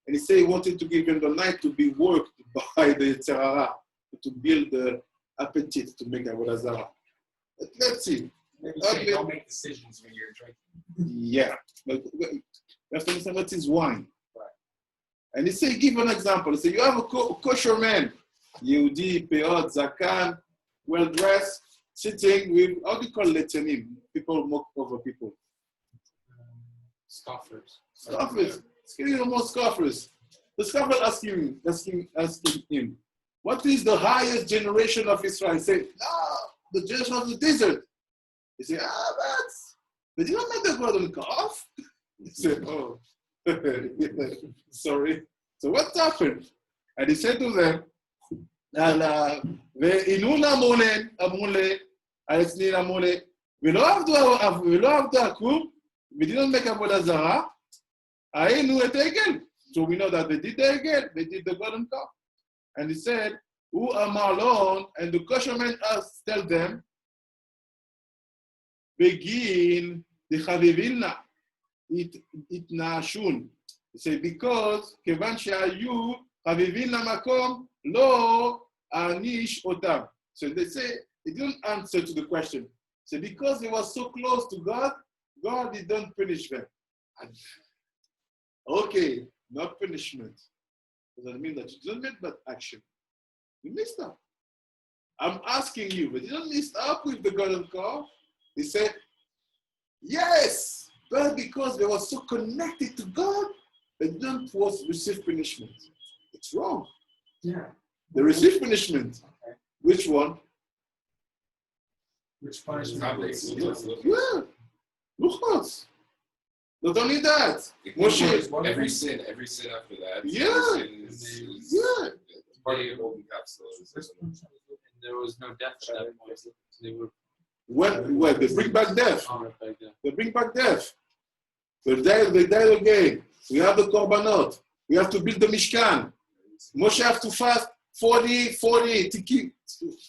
And he said he wanted to give him the night to be worked by the Zarah, to build the appetite to make Avoda Zarah. But let's see. Maybe say don't make decisions when you're drinking. Yeah. But you have to understand what is wine. Right. And he said, give an example. He said, you have a kosher man, Yehudi, Peot, Zakan, well-dressed, sitting with, how do you call letanim? People mock over people. Scoffers. More scoffers. The scoffer asking him, what is the highest generation of Israel? He said, the generation of the desert. He said, but you don't make the golden calf? He said, oh, sorry. So what happened? And he said to them, we didn't make Avoda Zarah. So we know that they did the egel, they did the golden calf. And he said, who am alone? And the kosher man tell them, begin the chavivilna, it naashun. He said, because kevan shehayu chavivilna makom lo anish otam. So they say, they didn't answer to the question. So because they were so close to God, God didn't punish them. Okay, not punishment. Doesn't mean that you didn't make that action. You messed up. I'm asking you, but you don't mess up with the golden calf. He said, yes, but because they were so connected to God, they didn't receive punishment. It's wrong. Yeah. They received punishment. Okay. Which one? Which punishment? Yeah. Luchos. Not only that, Moshe. Every sin after that. Yeah. Yeah. And there was no death at that point. They were. Well, they bring back death. They bring back death. They die again. We have the korbanot. We have to build the Mishkan. Moshe have to fast 40 to keep.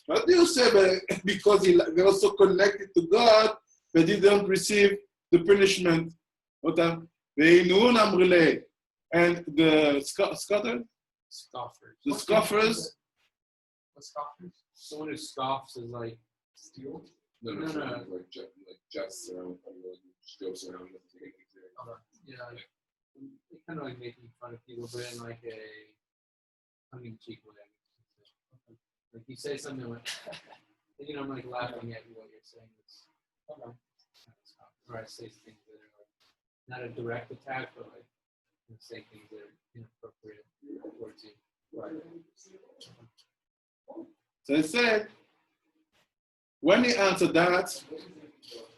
What do you say? Because they were so connected to God, they didn't receive the punishment. And the scoffers. Scoffers. The scoffers. What scoffers? Someone who scoffs is like Steal? No. Like jests around, like just jokes around. Yeah, like, they kind of like making fun of people, but in like a tongue-in-cheek way. Like you say something like, I'm like laughing at what you're saying. It's or I say things that are like not a direct attack, but like say things that are inappropriate towards you. Right. So he said, when he answered that,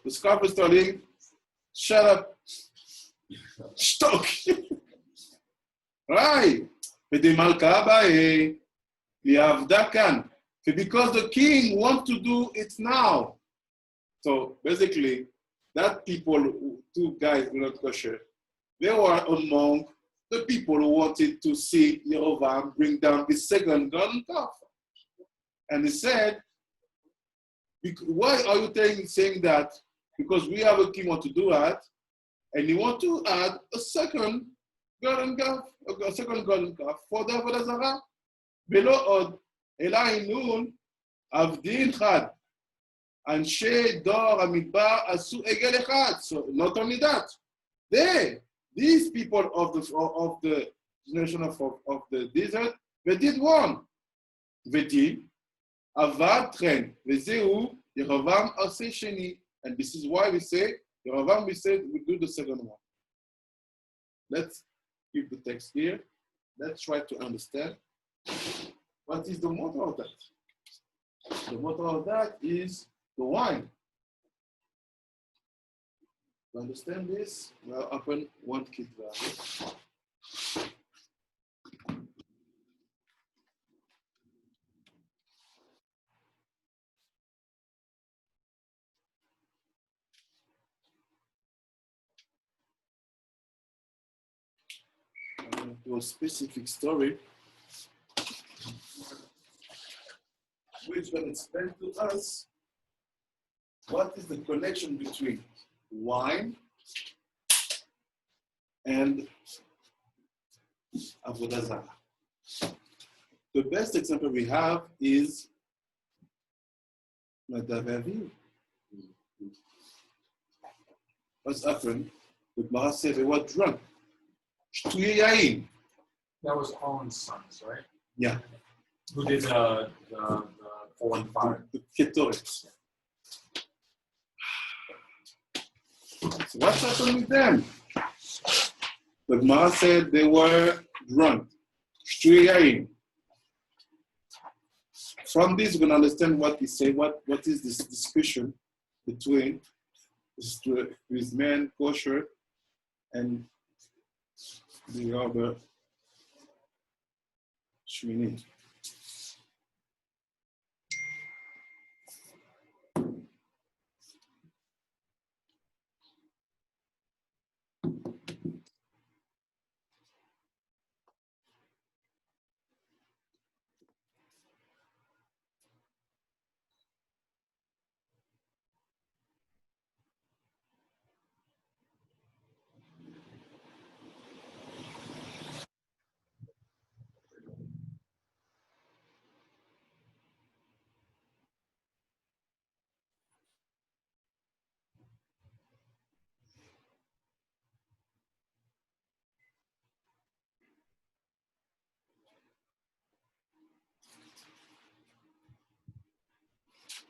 the scoffers told him, shut up, stuck. Right. Because the king wants to do it now. So basically, that people, two guys not kosher, they were among the people who wanted to see Yerovam bring down the second golden calf. And he said, why are you saying that? Because we have a king want to do that, and he want to add a second golden calf for the Avoda Zarah. Below od Elainun Avdin Chad Anshe Dor Amidbar Asu Egel Echad. So not only that, these people of the generation of the desert, they did one. Veti Avad Tren Vezeu Yerovam Ase Sheni. And this is why we say Yerovam. We said we do the second one. Let's keep the text here. Let's try to understand. What is the motto of that? The motto of that is the wine. To understand this, we'll open one kit value. To a specific story, which will explain to us what is the connection between wine and Avoda Zarah. The best example we have is Nadav and Avihu. What's happened? The Gemara said they were drunk. That was Aaron's sons, right? Yeah. Who did the 4 and 5? The Ketoret. So what happened with them? The Gemara said they were drunk. From this, we're going to understand what he said. What is this discussion between this man kosher and the other Shmini.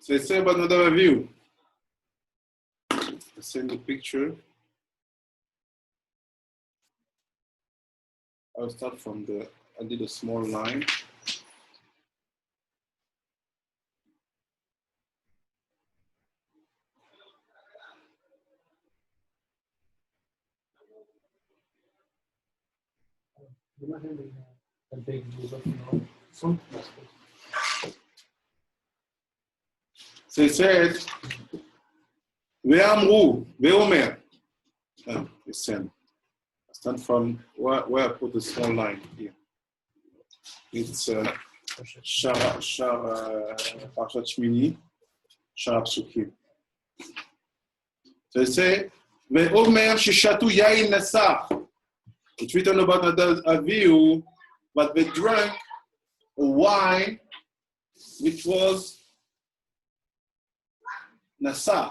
So let's say about another view. Let's send the picture. I'll start from I did a small line. So he said, Ve'amru, Ve'omer. Listen, I start from where I put the small line here. It's Parshat Shmini, Shara Psukim. So he said, ואומר ששתו יין נסך. It's written about Avihu, but they drank a wine which was Nasah.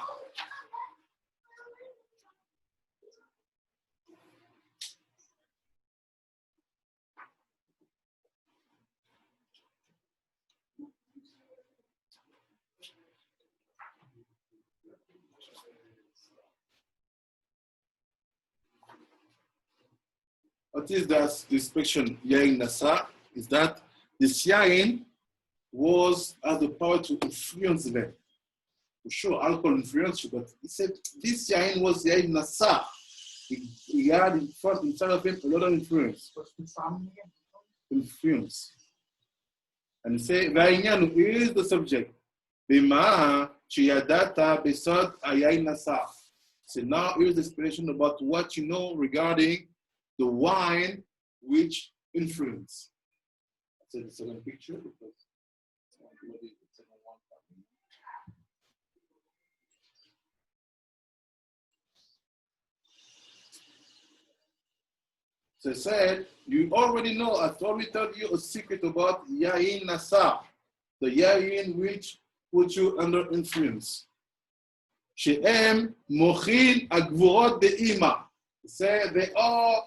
What is that description, Yain Nasa? Is that this Yain has the power to influence them. For sure, alcohol influence you, but he said this Yain was Yain Nasa. He had inside of him a lot of influence. Influence. And he said, Va'inyan is the subject. Bima Chiyadata Besad Ayain Nasa. So now here's the explanation about what you know regarding the wine which influence. So the second picture because it's in one copy. So I said, you already know, I've already told you a secret about Yain Nasa, the Yain which puts you under influence. She'em mochin agvurot de'ima. Say they are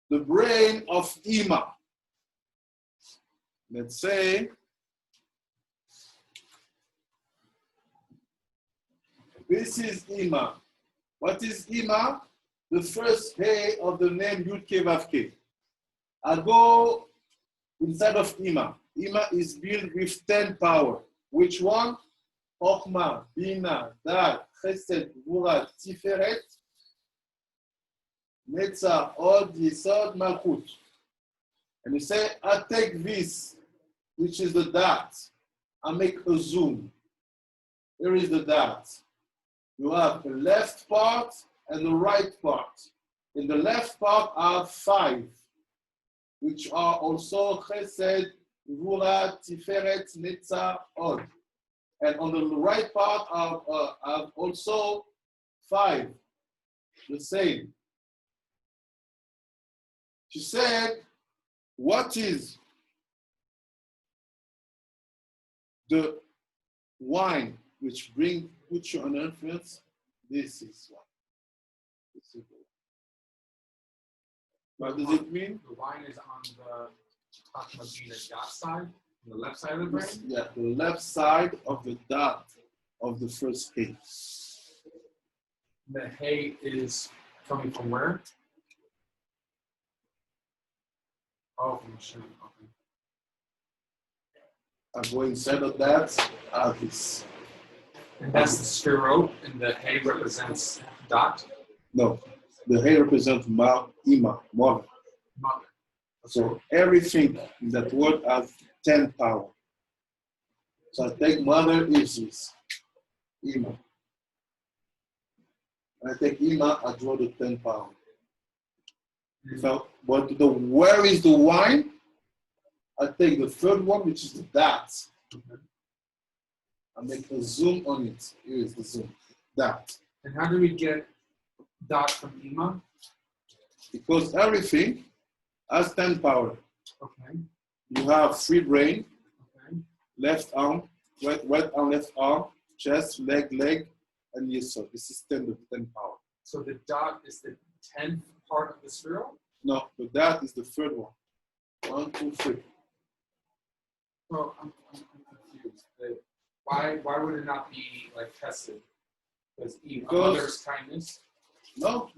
the brain of Ima. Let's say, this is Ima. What is Ima? The first Hey of the name Yud-Ke Vav-Ke. I go inside of Ima. Ima is built with 10 power. Which one? Chokhmah, Bina, Dat, Chesed, Gvura, Tiferet, Netzah, Od, Yesod, Malchut. And you say, I take this, which is the dot. I make a zoom. Here is the dot. You have the left part and the right part. In the left part are 5, which are also Chesed, Gvura, Tiferet, Netzah, Od. And on the right part are also 5, the same. She said, what is the wine which puts you under influence? This is one. This is what does it mean? The wine is on the dot side, on the left side of the brain? Yeah, the left side of the dot of the first hay. The hay is coming from where? Oh, from the sugar. Okay. I'm going inside of that, this. And that's the spherot, and the hay represents dot? No, the hay represents Ima, mother. Mother. So everything in that word has 10 power. So I take mother is this, Ima. I take Ima, I draw the 10 power. So, but where is the wine? I take the third one, which is the dot. I make a zoom on it. Here is the zoom. Dot. And how do we get dot from Ima? Because everything has 10 power. Okay. You have free brain, Okay. left arm, right arm, left arm, chest, leg, and yesod. This is 10 power. So the dot is the 10th part of the spherot? No, but that is the third one. 1, 2, 3. Well, I'm confused. Why would it not be like tested? Because mother's kindness? No.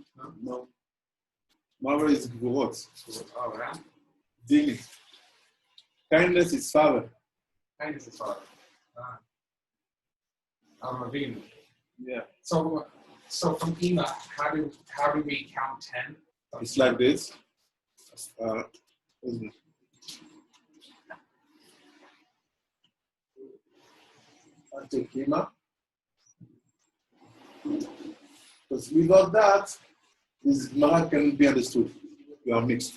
Mother is Gvurot. Oh, yeah? Dini. Kindness is father. Kindness is father. Avinu. Yeah. So from Ima, how do we count 10? It's like this. I take Ima. Because without that, this Gemara cannot be understood. You are mixed.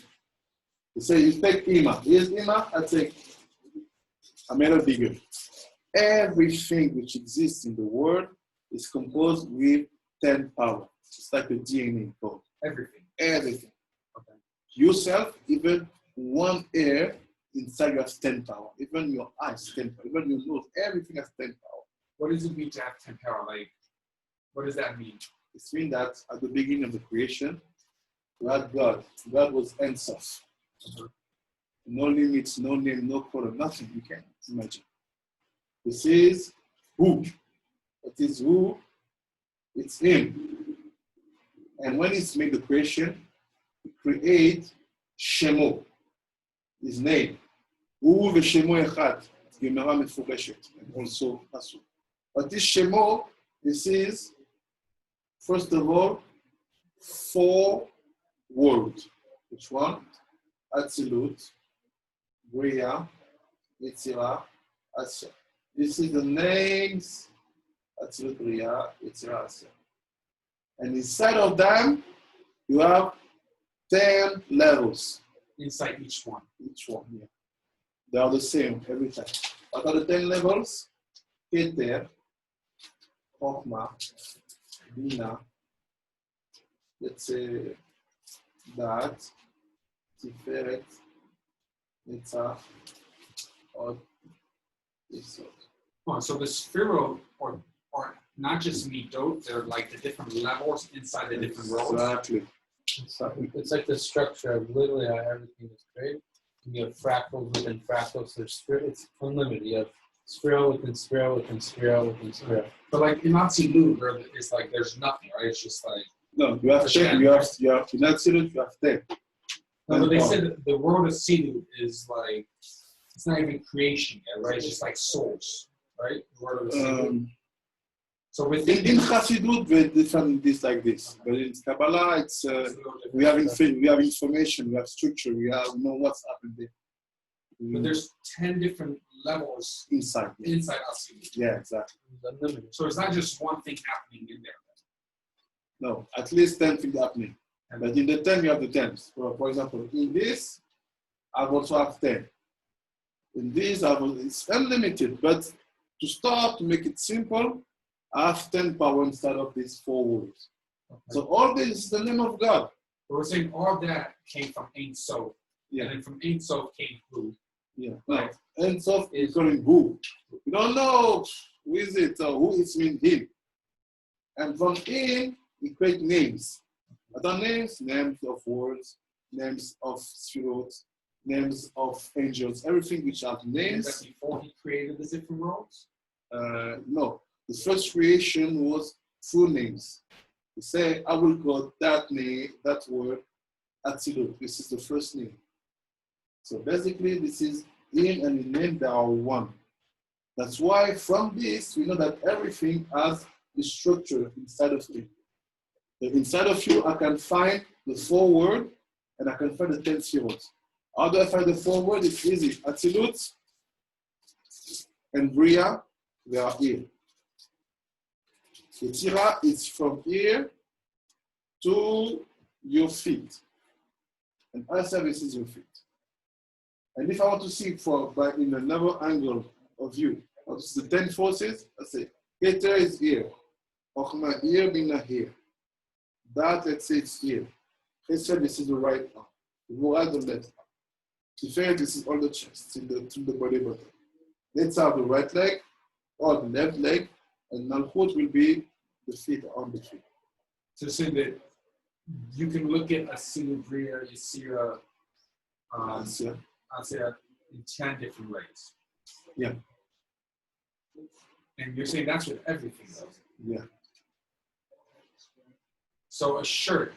You say you take Ima. Here's Ima, I take a little bigger. Everything which exists in the world is composed with 10 power. It's like a DNA code. Everything. Everything. Okay. Yourself, even one hair inside you has 10 power. Even your eyes, 10 power. Even your nose, everything has 10 power. What does it mean to have 10 power? Like, what does that mean? It means that at the beginning of the creation, we had God. God was Ensof. No limits, no name, no color, nothing you can imagine. This is who. It is who. It's Him. And when He's made the creation, He create Shemo, His name. Hu v'Shemo echad. Gemara mefureshet. And also Pasu. But this Shemo, this is, first of all, 4 words. Which one? Atzilut, Bria, Yetzirah, Asya. This is the names, Atzilut, Bria, Yetzirah, Asya. And inside of them, you have 10 levels. Inside each one. Each one, yeah. They are the same every time. What are the 10 levels? Keter, Chokhmah, Bina, let's say that, Tiferet, Netzach, or Yesod. Oh, so the spheral, or not just midot, they're like the different levels inside the different rows. Exactly. It's like the structure of literally how everything is created. You have fractals within fractals. It's unlimited. You have spiral within spiral within spiral within spiral. But like in Atzilut, where it's like there's nothing, right? It's just like. No, you have 10. You have in Atzilut, you have 10. No, but they said that the world of Atzilut is like, it's not even creation yet, right? It's just like source, right? The world of Atzilut. So within In Chassidut, we define this like this, but in Kabbalah, it's we have information, we have structure, we know what's happened there. But there's 10 different levels inside Atzilut. Yeah, exactly. So it's not just one thing happening in there. No, at least 10 things happening. But in the 10, you have the 10s. For example, in this, I also have 10. In this, it's unlimited, but to start, to make it simple, I have 10 power inside of these 4 words. Okay. So all this is the name of God. But we're saying all that came from Ein Sof. Yeah. And then from Ein Sof came who? Yeah. Right. Ein Sof is calling who. We don't know who is it or who it means him. And from him, we create names. What are names? Names of words, names of spheroids, names of angels, everything which have names. Is that before he created the different worlds? No. The first creation was full names. We say, I will call that name, that word, Atzilut. This is the first name. So basically, this is him and the name, they are one. That's why from this, we know that everything has the structure inside of it. So inside of you, I can find the 4 words and I can find the 10 spheroids. How do I find the 4 words? It's easy. Atzilut and Bria, they are here. Yetzirah is from here to your feet. And Asya, this is your feet. And if I want to see in another angle of view, what is the 10 forces? I say, Keter is here. Chokhmah here, Bina here. That, let's say, it's here. Chesed, this is the right arm. Avoda, the left arm. Tiferet, this is all the chest, to the body button. Let's have the right leg, or the left leg, and Malchut will be the feet on the feet. So say that you can look at Atzilut, Bria, Yetzirah, Asya in 10 different ways. Yeah. And you're saying that's with everything, though? Yeah. So a shirt,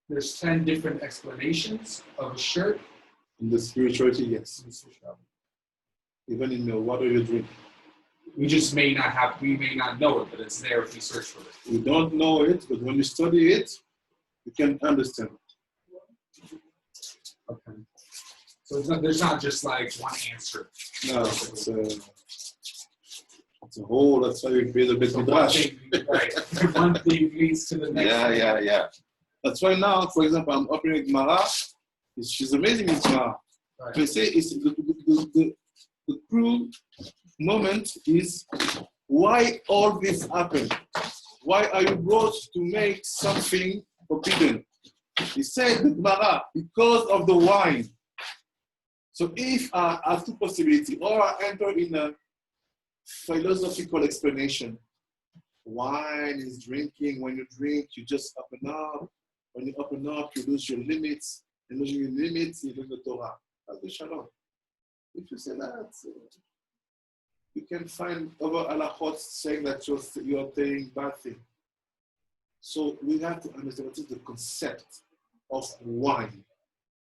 there's 10 different explanations of a shirt. In the spirituality, yes. Even in the water you drink. We may not know it, but it's there if we search for it. We don't know it, but when you study it, you can understand it. Okay. So there's not just like one answer. No, it's a whole, that's why we create a bit of Midrash. Right. One thing leads to the next. Yeah. That's why now, for example, I'm opening Gemara. She's amazing in Gemara. Right. They say it's the true moment is why all this happened. Why are you brought to make something forbidden? He said, the Gemara, because of the wine. So if I have two possibilities, or I enter in a philosophical explanation. Wine is drinking. When you drink, you just open up. When you open up, you lose your limits. And losing your limits, you lose the Torah. That's the shalom. If you say that, you can find other halachot saying that you're saying bad thing. So we have to understand what is the concept of wine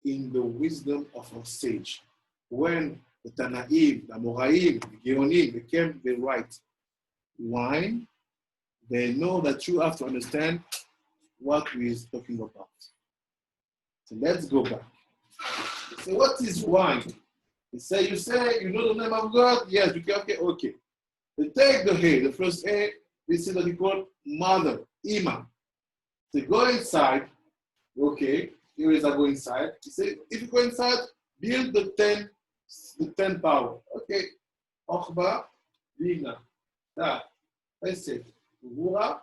in the wisdom of our sage. When the Tanaim, the Amoraim, the Geonim, they write wine, they know that you have to understand what we are talking about. So let's go back. So what is wine? You say, you know the name of God? Yes, okay. They take the hay, the first hay, this is what we call mother, Ima. So go inside, okay, here is I go inside. You say, if you go inside, build the 10 power. Okay. Ochba, Lina, Da, Eset, Gvura,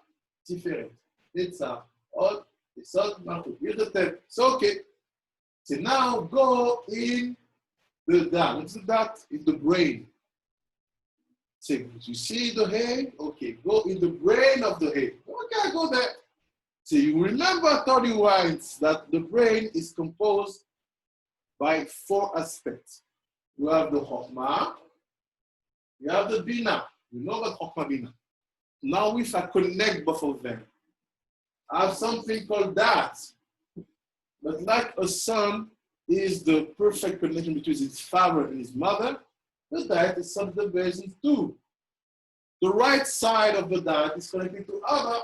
Tiferet, Netzach, Od, Yesod, Malchut. Build the 10. So okay. So now go in the Da. What's the that? In the brain. So you see the hay? Okay, go in the brain of the hay. Okay, go there. So you remember, I told you once that the brain is composed by 4 aspects. You have the Chokhmah, you have the Bina. You know what Chokhmah Bina. Now if I connect both of them, I have something called that. But like a son is the perfect connection between his father and his mother, the that is subdivided in 2. The right side of the that is connected to Abba,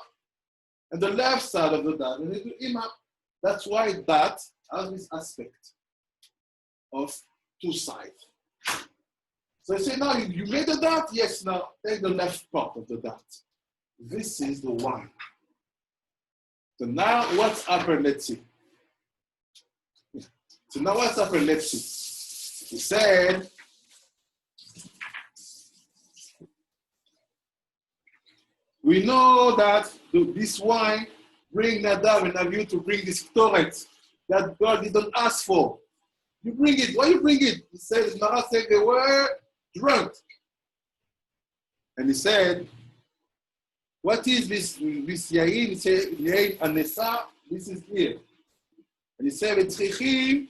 and the left side of the that is connected to Ima. That's why that has this aspect of 2 sides. So I say, now you made the dot? Yes, now take the left part of the dot. This is the wine. So now what's happened? Let's see. So now what's happened? Let's see. He said, we know that this wine bring Nadav and Avihu to bring this Torah that God didn't ask for. You bring it. Why you bring it? He said, Mara said they were drunk. And he said, what is this yain? He said, yain anesa, this is here. And he said, v'tzrichim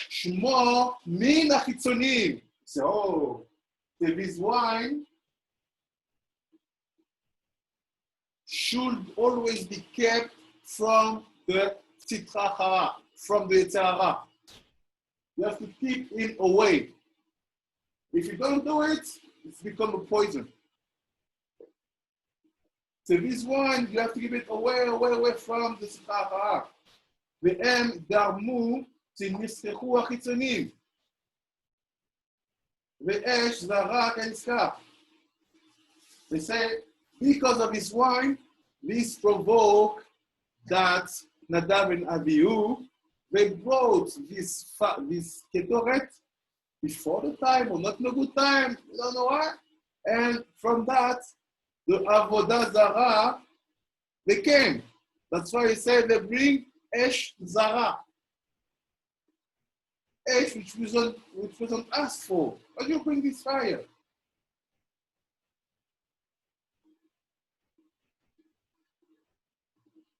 shmo min achitzonim. He said, oh, this wine should always be kept from the sitra chara, from the tzara. You have to keep it away. If you don't do it, it's become a poison. So this one, you have to give it away from the sitra. Ve'em garmu tzniskechu achitzonim. Ve'esh Zarah k'nizkar. They say, because of this wine, this provoked that Nadav and Avihu, they brought this ketoret before the time or not in a good time, we don't know why. And from that, the Avoda Zarah, they came. That's why he said they bring Esh Zarah. Esh which wasn't asked for. Why do you bring this fire?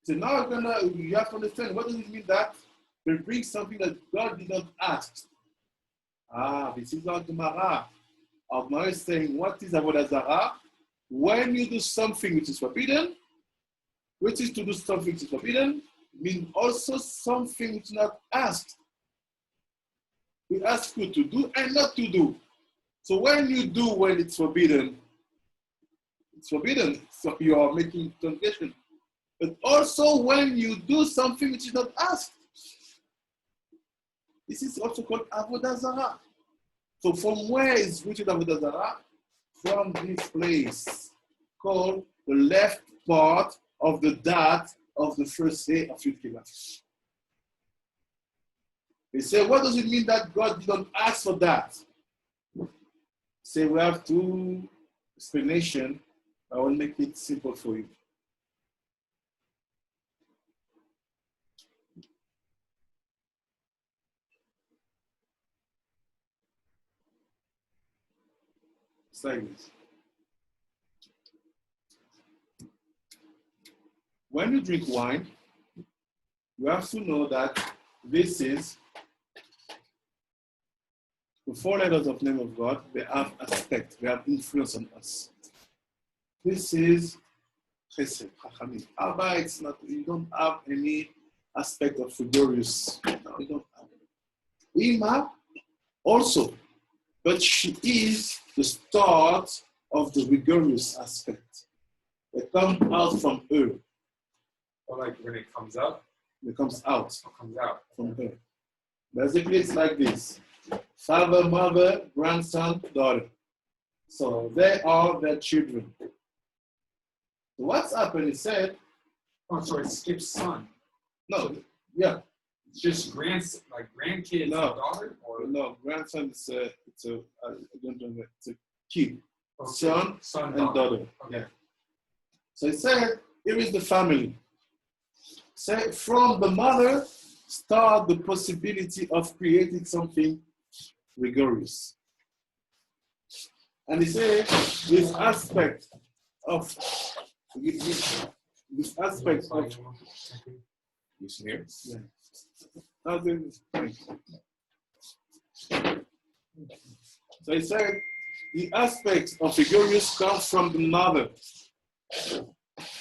So now you have to understand, what does it mean that they bring something that God did not ask? This is our Gemara. Our Gemara is saying, what is Avodah Zarah? When you do something which is forbidden, which is to do something which is forbidden, means also something which is not asked. We ask you to do and not to do. So when you do when it's forbidden, so you are making transgression. But also when you do something which is not asked. This is also called Avodah Zarah. So from where is rooted Avodah Zarah? From this place called the left part of the dot of the first day of Yud Kevach. They say, what does it mean that God didn't ask for that? Say we have 2 explanations. I will make it simple for you. It's like this. When you drink wine, you have to know that this is the 4 letters of the name of God. They have aspect, they have influence on us. This is chesed, chachamim. Abba, it's not, you don't have any aspect of rigorous. No, you don't have it. Ima also, but she is the start of the rigorous aspect. They come out from her. Or like when it comes up? It comes out. It comes out. From her. Basically, it's like this. Father, mother, grandson, daughter. So they are their children. So what's happened, he said, Oh, so it skips son. no, yeah, It's just grandkids No. and daughter? Or no, grandson is I don't know, it's a kid, okay. son and daughter. Okay. Yeah. So he said, here is the family. Say, from the mother, start the possibility of creating something rigorous. And he said, this aspect of You here? yeah. Nothing. So he said, the aspects of rigorous come from the mother.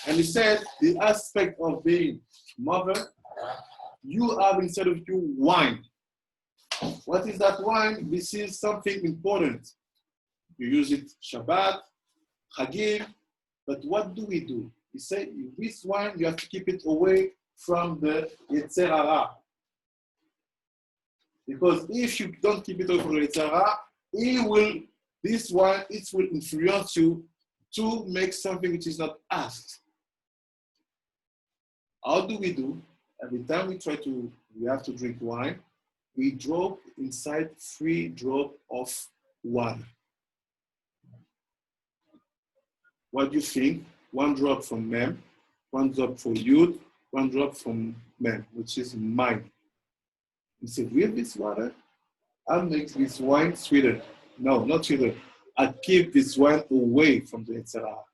And he said, the aspect of being mother, you have inside of you wine. What is that wine? This is something important. You use it Shabbat, Chagim, but what do we do? He said, this wine, you have to keep it away from the Yetzer Hara. Because if you don't keep it away from the Yetzer Hara, this wine, it will influence you to make something which is not asked. How do we do? Every time we have to drink wine, we drop inside 3 drops of water. What do you think? 1 drop from Mem, 1 drop for Yud, 1 drop from Mem, which is mine. You say, with this water, I'll make this wine sweeter. No, not sweeter. I keep this wine away from the Yetzer Hara.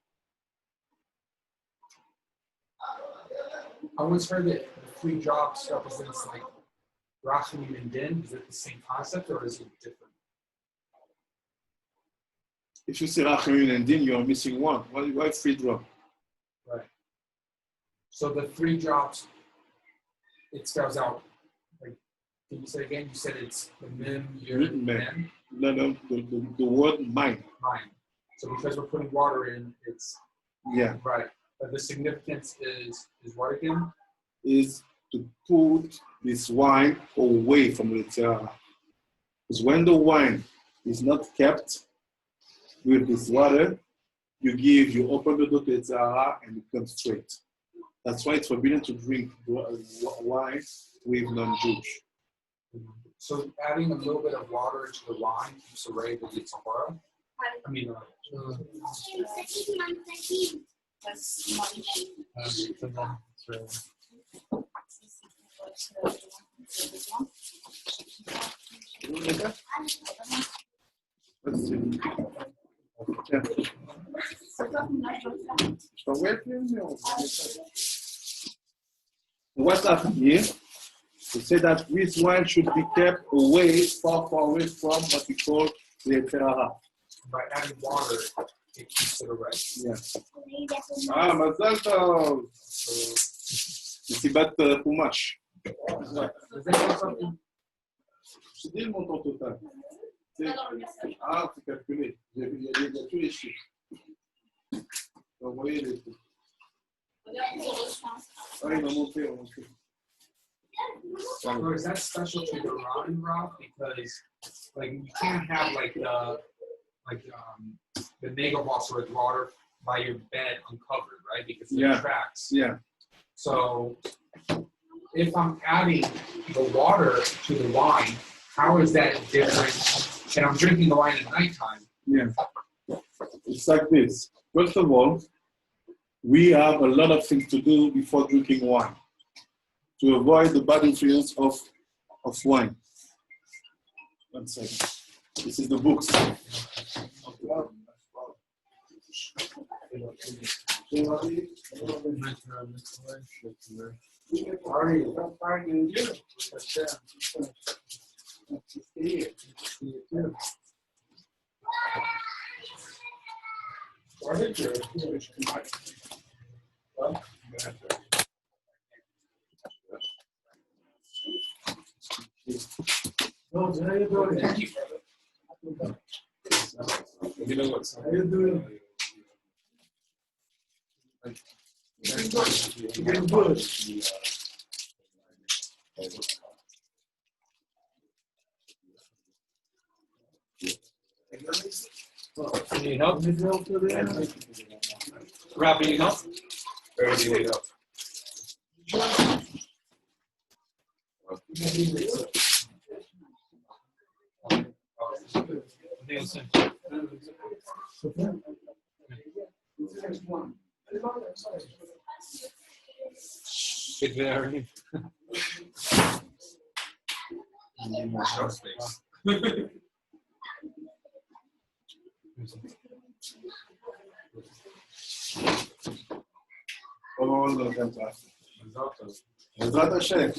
I once heard that the 3 drops represents like Rachamim and Din. Is it the same concept or is it different? If you say Rachamim and Din, you're missing 1. Why 3 drops? Right. So the 3 drops, it spells out, like, can you say again? You said it's the Mem, Yud, Mem? No, the word mine. Mine. So because we're putting water in, it's, Yeah. right. But the significance is what again? Is to put this wine away from the Yetzer Hara. Because when the wine is not kept with this water, you open the door to Yetzer Hara and it comes straight. That's why it's forbidden to drink wine with non-Jewish. So adding a little bit of water into the wine keeps away the Yetzer Hara? I mean, Let's see. Yeah. What happened here? We say that this wine should be kept away, far away from what we call the Yetzer Hara. by adding water, it keeps it away. Yeah. Mazal tov. מסיבת חומש. Je dis le montant total. C'est calculé. Il y a tous les chiffres. Vous voyez les trucs. Ah, il m'a monté, So is that special to the rotten rock? Because like you can't have the mega boss with water by your bed uncovered, right? Because it attracts. Yeah. So if I'm adding the water to the wine, how is that different? And I'm drinking the wine at nighttime. Yeah. It's like this. First of all, we have a lot of things to do before drinking wine to avoid the bad influence of wine. 1 second. This is the books. You know what's How you doing? Doing good. Need help? Need help today? Rob, need help? very needed up. Good very. Need more shelf space. All of them. Bezrat Hashem.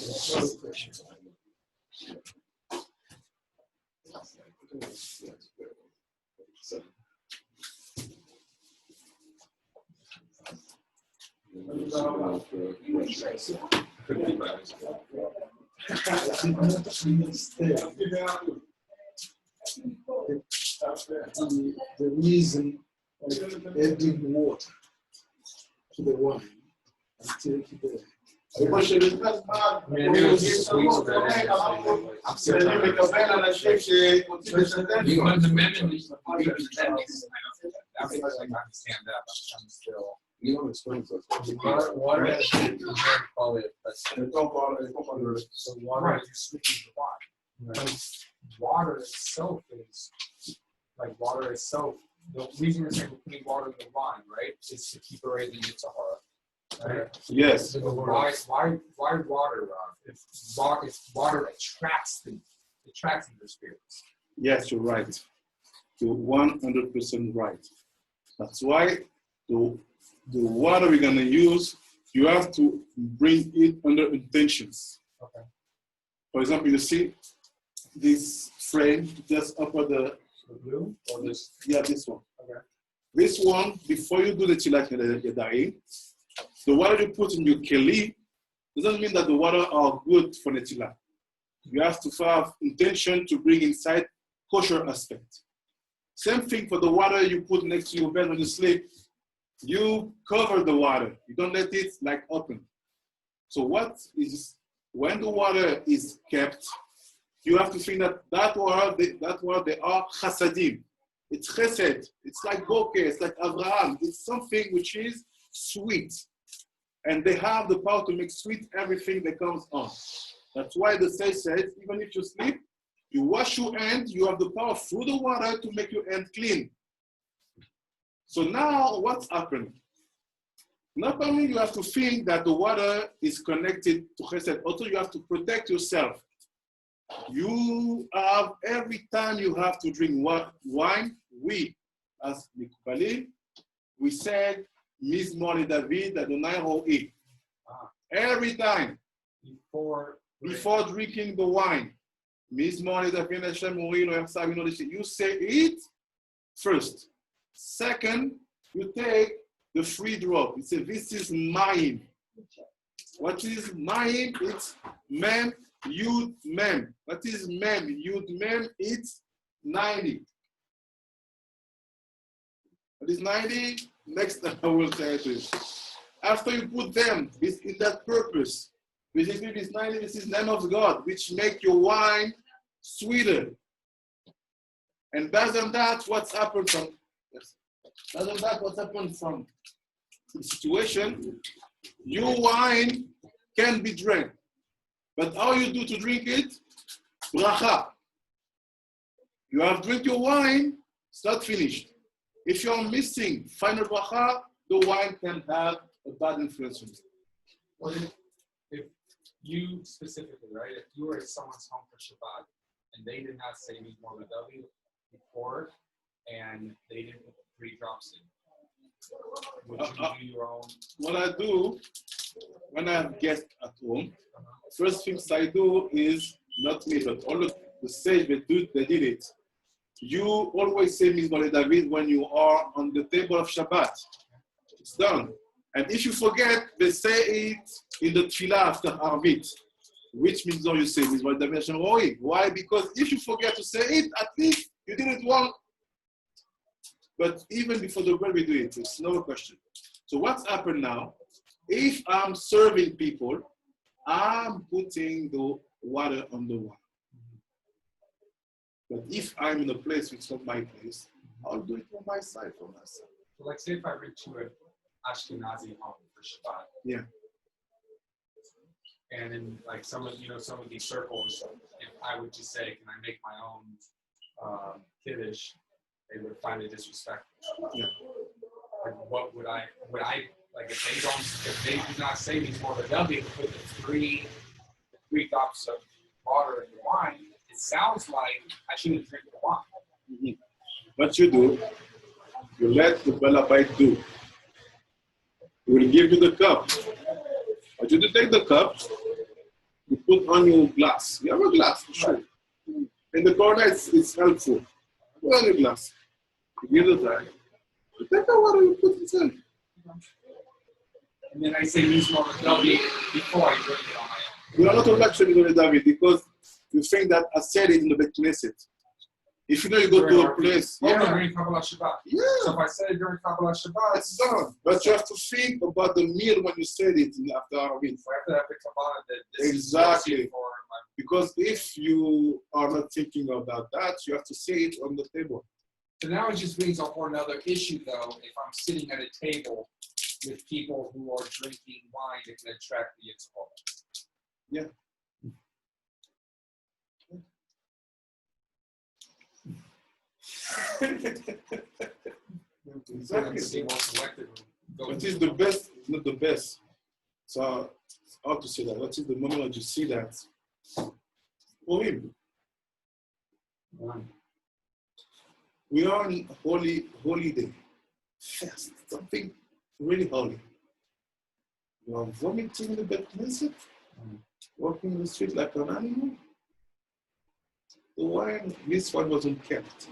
The reason of adding water to the wine until today. Because the amendment is that's like I understand that, but I'm still. You don't explain to us. Water has quality of so water is switching to water. But water itself is like water itself. The reason we're saying we're putting water in the wine, right, is to keep away the Yitzhahara. Right? Yes. So why water, Rob? If water attracts the spirits. Yes, you're right. You're 100% right. That's why the water we're going to use, you have to bring it under intentions. Okay. For example, you see this frame just upper the blue or this? Yeah, this one. Okay. This one, before you do the tilat yadayim, the water you put in your keli doesn't mean that the water are good for the tilat. You have to have intention to bring inside kosher aspect. Same thing for the water you put next to your bed when you sleep. You cover the water. You don't let it like open. So what is, when the water is kept, you have to think that water, they are chasadim. It's chesed. It's like bokeh. It's like Abraham. It's something which is sweet. And they have the power to make sweet everything that comes on. That's why the say says, even if you sleep, you wash your hand, you have the power through the water to make your hand clean. So now what's happened? Not only you have to think that the water is connected to chesed, also you have to protect yourself. You have, every time you have to drink wine, we, as Mikubalim, we said, Mizmor David Adonai Ro'i. Every time, before drinking the wine, Mizmor David Hashem Ro'i Lo Yachsav Ino Lishi. You say it first. Second, you take the free drop. You say, this is mine. What is mine? It's mem, yud, mem. What is mem, yud, mem? It's 90. What is 90? Next time I will say it to you. After you put them in that purpose, basically this 90, this is name of God, which make your wine sweeter. And based on that, what's happened from the situation, your wine can be drank. But how you do to drink it? Bracha. You have drink your wine, it's not finished. If you're missing final bracha, the wine can have a bad influence on you. What if you specifically, right? If you were at someone's home for Shabbat and they did not say Mizmor David before, and they didn't put 3 drops in, Would you do your own? What I do when I have guests at home, first things I do is not me, but all of the sage they did it. You always say Mizmor David when you are on the table of Shabbat. It's done. And if you forget, they say it in the Tefillah after Arvit. Which Mizmor you say? Mizmor David Hashem Roi. Why? Because if you forget to say it, at least you did it wrong. But even before the bread, we do it. It's no question. So what's happened now? If I'm serving people, I'm putting the water on the wine. But if I'm in a place which is not my place, I'll do it on my side for myself. So like say if I read to an Ashkenazi home for Shabbat. Yeah. And in like some of these circles, if I would just say, can I make my own kiddush, they would find it disrespectful. Yeah. Like what would I like if they do not say these more than they put the three drops of water in the wine, it sounds like I shouldn't drink the wine. Mm-hmm. What you do, you let the Balabite do. He will give you the cup. But you take the cup, you put on your glass. You have a glass, sure. In the corner, it's helpful. Put on your glass. You give the time. You take the water, you put it in. And then I say Mizmor David before I drink it on my own. You are not allowed to say Mizmor David because you think that I said it in the Beit Knesset. If you know you go to a place, during Kabbalah Shabbat. Yeah. So if I say it during Kabbalah Shabbat, it's done. But you have to think about the meal when you said it after Arvin. So I have to have the Kabbalah that this exactly. Is for my... Because if you are not thinking about that, you have to say it on the table. So now it just brings up another issue, though. If I'm sitting at a table with people who are drinking wine, it can attract the Yitzhak. Yeah. Exactly. What is the best? Not the best. So how to say that? What is the moment that you see that? For him. We are on holy day. Fast. Something really holy. You are vomiting in the Beit Knesset, walking in the street like an animal. The wine, this one wasn't kept.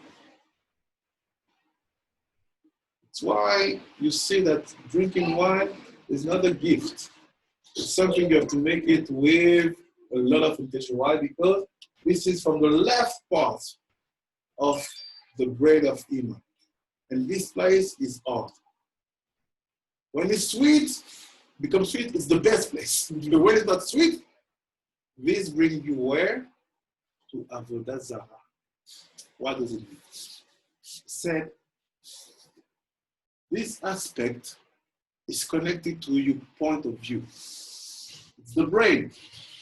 That's why you see that drinking wine is not a gift. It's something you have to make it with a lot of intention. Why? Because this is from the left part of the brain of Iman. And this place is odd. When it's sweet, becomes sweet, it's the best place. But when it's not sweet, this brings you where? To Avoda Zarah. What does it mean? Said, this aspect is connected to your point of view. It's the brain.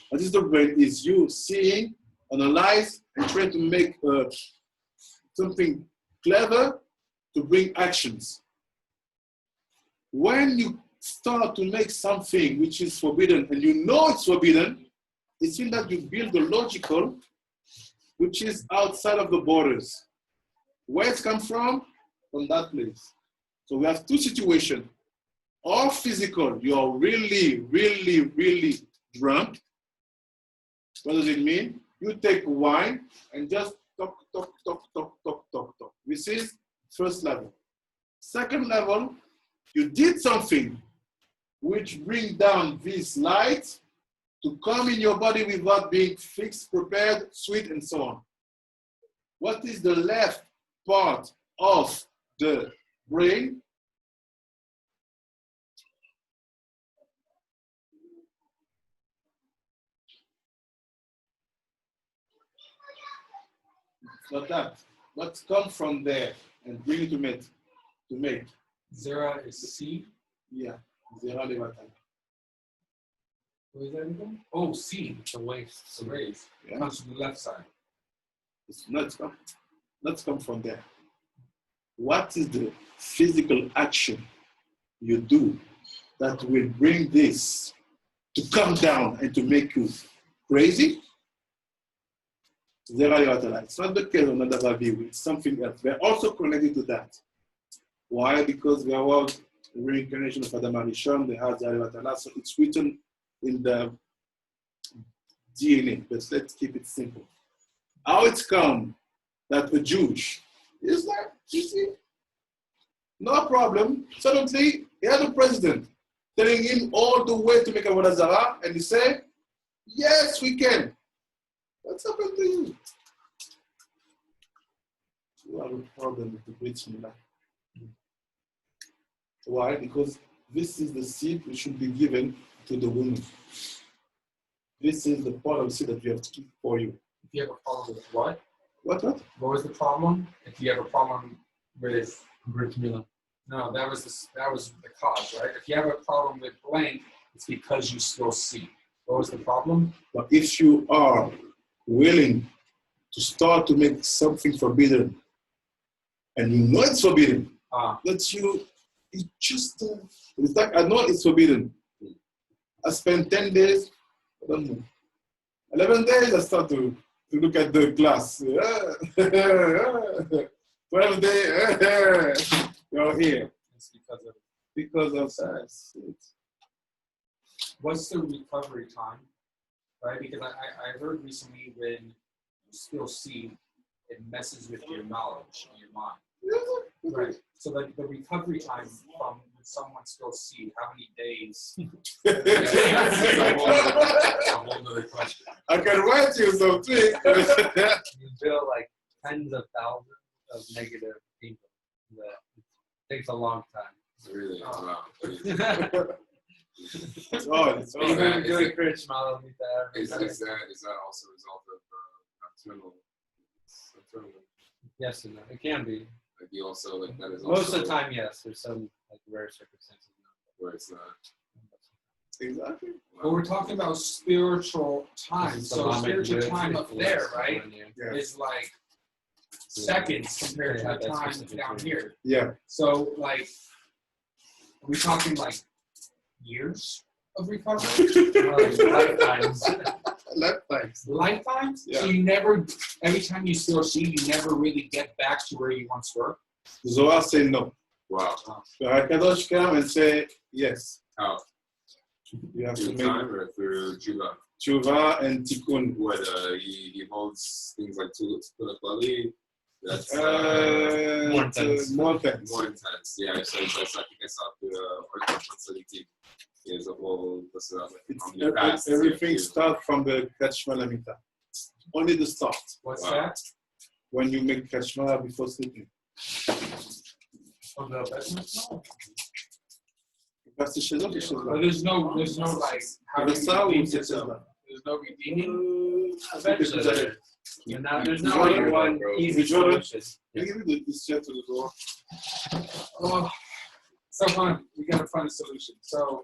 What is the brain? Is you seeing, analyze, and trying to make something clever to bring actions. When you start to make something which is forbidden and you know it's forbidden, it means that you build the logical which is outside of the borders. Where it comes from? From that place. So we have two situations. Or physical, you are really, really, really drunk. What does it mean? You take wine and just talk. This is first level. Second level, you did something which brings down this light to come in your body without being fixed, prepared, sweet, and so on. What is the left part of the brain? It's not that. What comes from there and bring it to make? Zarah is C. Yeah. Zarah levatal. What is that again? Oh, C. The waist. The raise. Yeah. Comes from the left side. It's not come from there. What is the physical action you do that will bring this to come down and to make you crazy? It's not the case of Nadav Avihu, it's something else. They're also connected to that. Why? Because we are all reincarnation of Adam Arishon, the Hazar, so it's written in the DNA, but let's keep it simple. How it's come that a Jewish is like, you see, no problem. Suddenly, he had a president telling him all the way to make Avoda Zarah, and he said, yes, we can. What's happened to you? You have a problem with the Brit Milah. Why? Because this is the seed which should be given to the woman. This is the part of the seed that we have to keep for you. If you have a problem with what? What? What was the problem? If you have a problem with Brit Milah. no, that was the cause, right? If you have a problem with blank, it's because you still see. What was the problem? But if you are willing to start to make something forbidden, and you know it's forbidden, it's just, it's like, I know it's forbidden. I spent 10 days, I don't know, 11 days, I start to look at the glass. 12 days, you're here. It's Because of that. What's the recovery time, right? Because I heard recently when you still see, it messes with your knowledge and your mind. Right. So the recovery time from when someone still sees, how many days? That's a whole other question. I can write you something. You build like tens of thousands of negative people. It takes a long time. It's really wow. It's hard. It's hard. Even is doing it- Chris Schmalo beat that. Is that also a result of internal? Yes and no. It can be. Like you also like that is also Most of the time, yes. There's some like rare circumstances. where it's not. Exactly. But we're talking about spiritual time. It's So Islamic spiritual good time up there, influence right, on you. Yeah. is like seconds compared to Yeah, the that's time specific down to- here. Yeah. So like, are we talking like years of recovery? Lifetimes. Lifetimes. Lifetimes? Yeah. So you never, every time you still see, you never really get back to where you once were? Zohar say no. Wow. So HaKadosh come and say yes. How? You have to Through make time or through Juba? tshuva and tikkun. What he holds things like Tulakali. That's More intense. More intense. more intense. Yeah, so I think I saw the Orthodox is a whole Everything starts from the Kachmala Mita. Only the start. What's Wow. that? When you make Kachmala before sleeping. From the bedroom? No. That's the shezot, the But shezot. there's no like, how do The you sound redeem is the yourself? shezot. There's no redeeming? Eventually, there's no Jordan, like one bro. easy Jordan. solution. Can you give me this chair to the door? Oh, so fun. We gotta find a solution. So,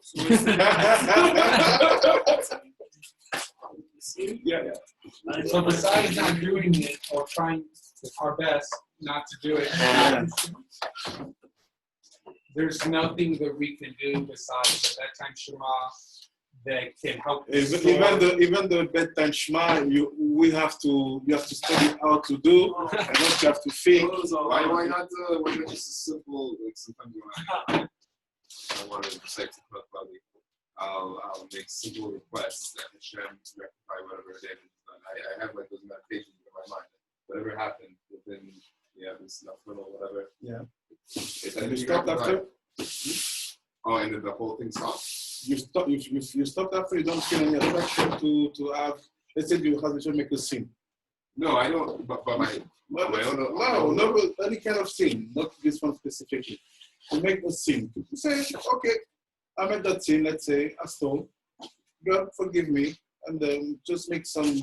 Yeah. so besides not doing it or trying our best not to do it, there's nothing that we can do besides the bedtime Shema that can help. Even the bedtime shema, you have to study how to do, and what you have to think. Why not just a simple, like sometimes when I want to recite the Quran, I'll make simple requests that Hashem rectify whatever it is. I have like those meditations in my mind. Whatever happened within this little whatever. Yeah. And You stopped after? Oh, and then the whole thing stopped? You stopped after, you don't feel any attraction to have, let's say you have to make a sin. No, I don't, but my own. No, any kind of sin, not this one specifically. You make a sin. You say, okay, I made that sin, let's say, I stole. God, forgive me, and then just make some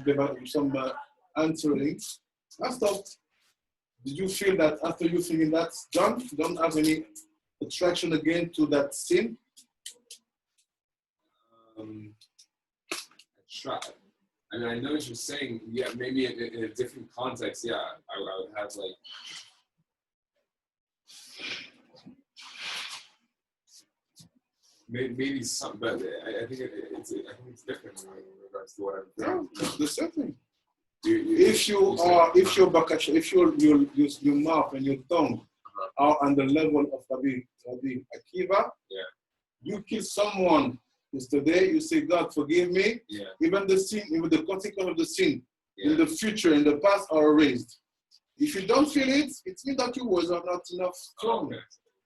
answering. I stopped. Did you feel that after you thinking that's done, you don't have any attraction again to that sin? I tried. I mean, I know what you're saying. Yeah, maybe in a different context. Yeah, I would have like. Maybe some, but I think it's different in regards to what I'm doing. No, the same thing. If If your mouth and your tongue are on the level of Rabbi Akiva. Yeah. You kill someone yesterday, you say, God, forgive me. Yeah. Even the sin, even the consequence of the sin Yeah. in the future, in the past, are erased. If you don't feel it, it means that your words are not enough strong. Okay.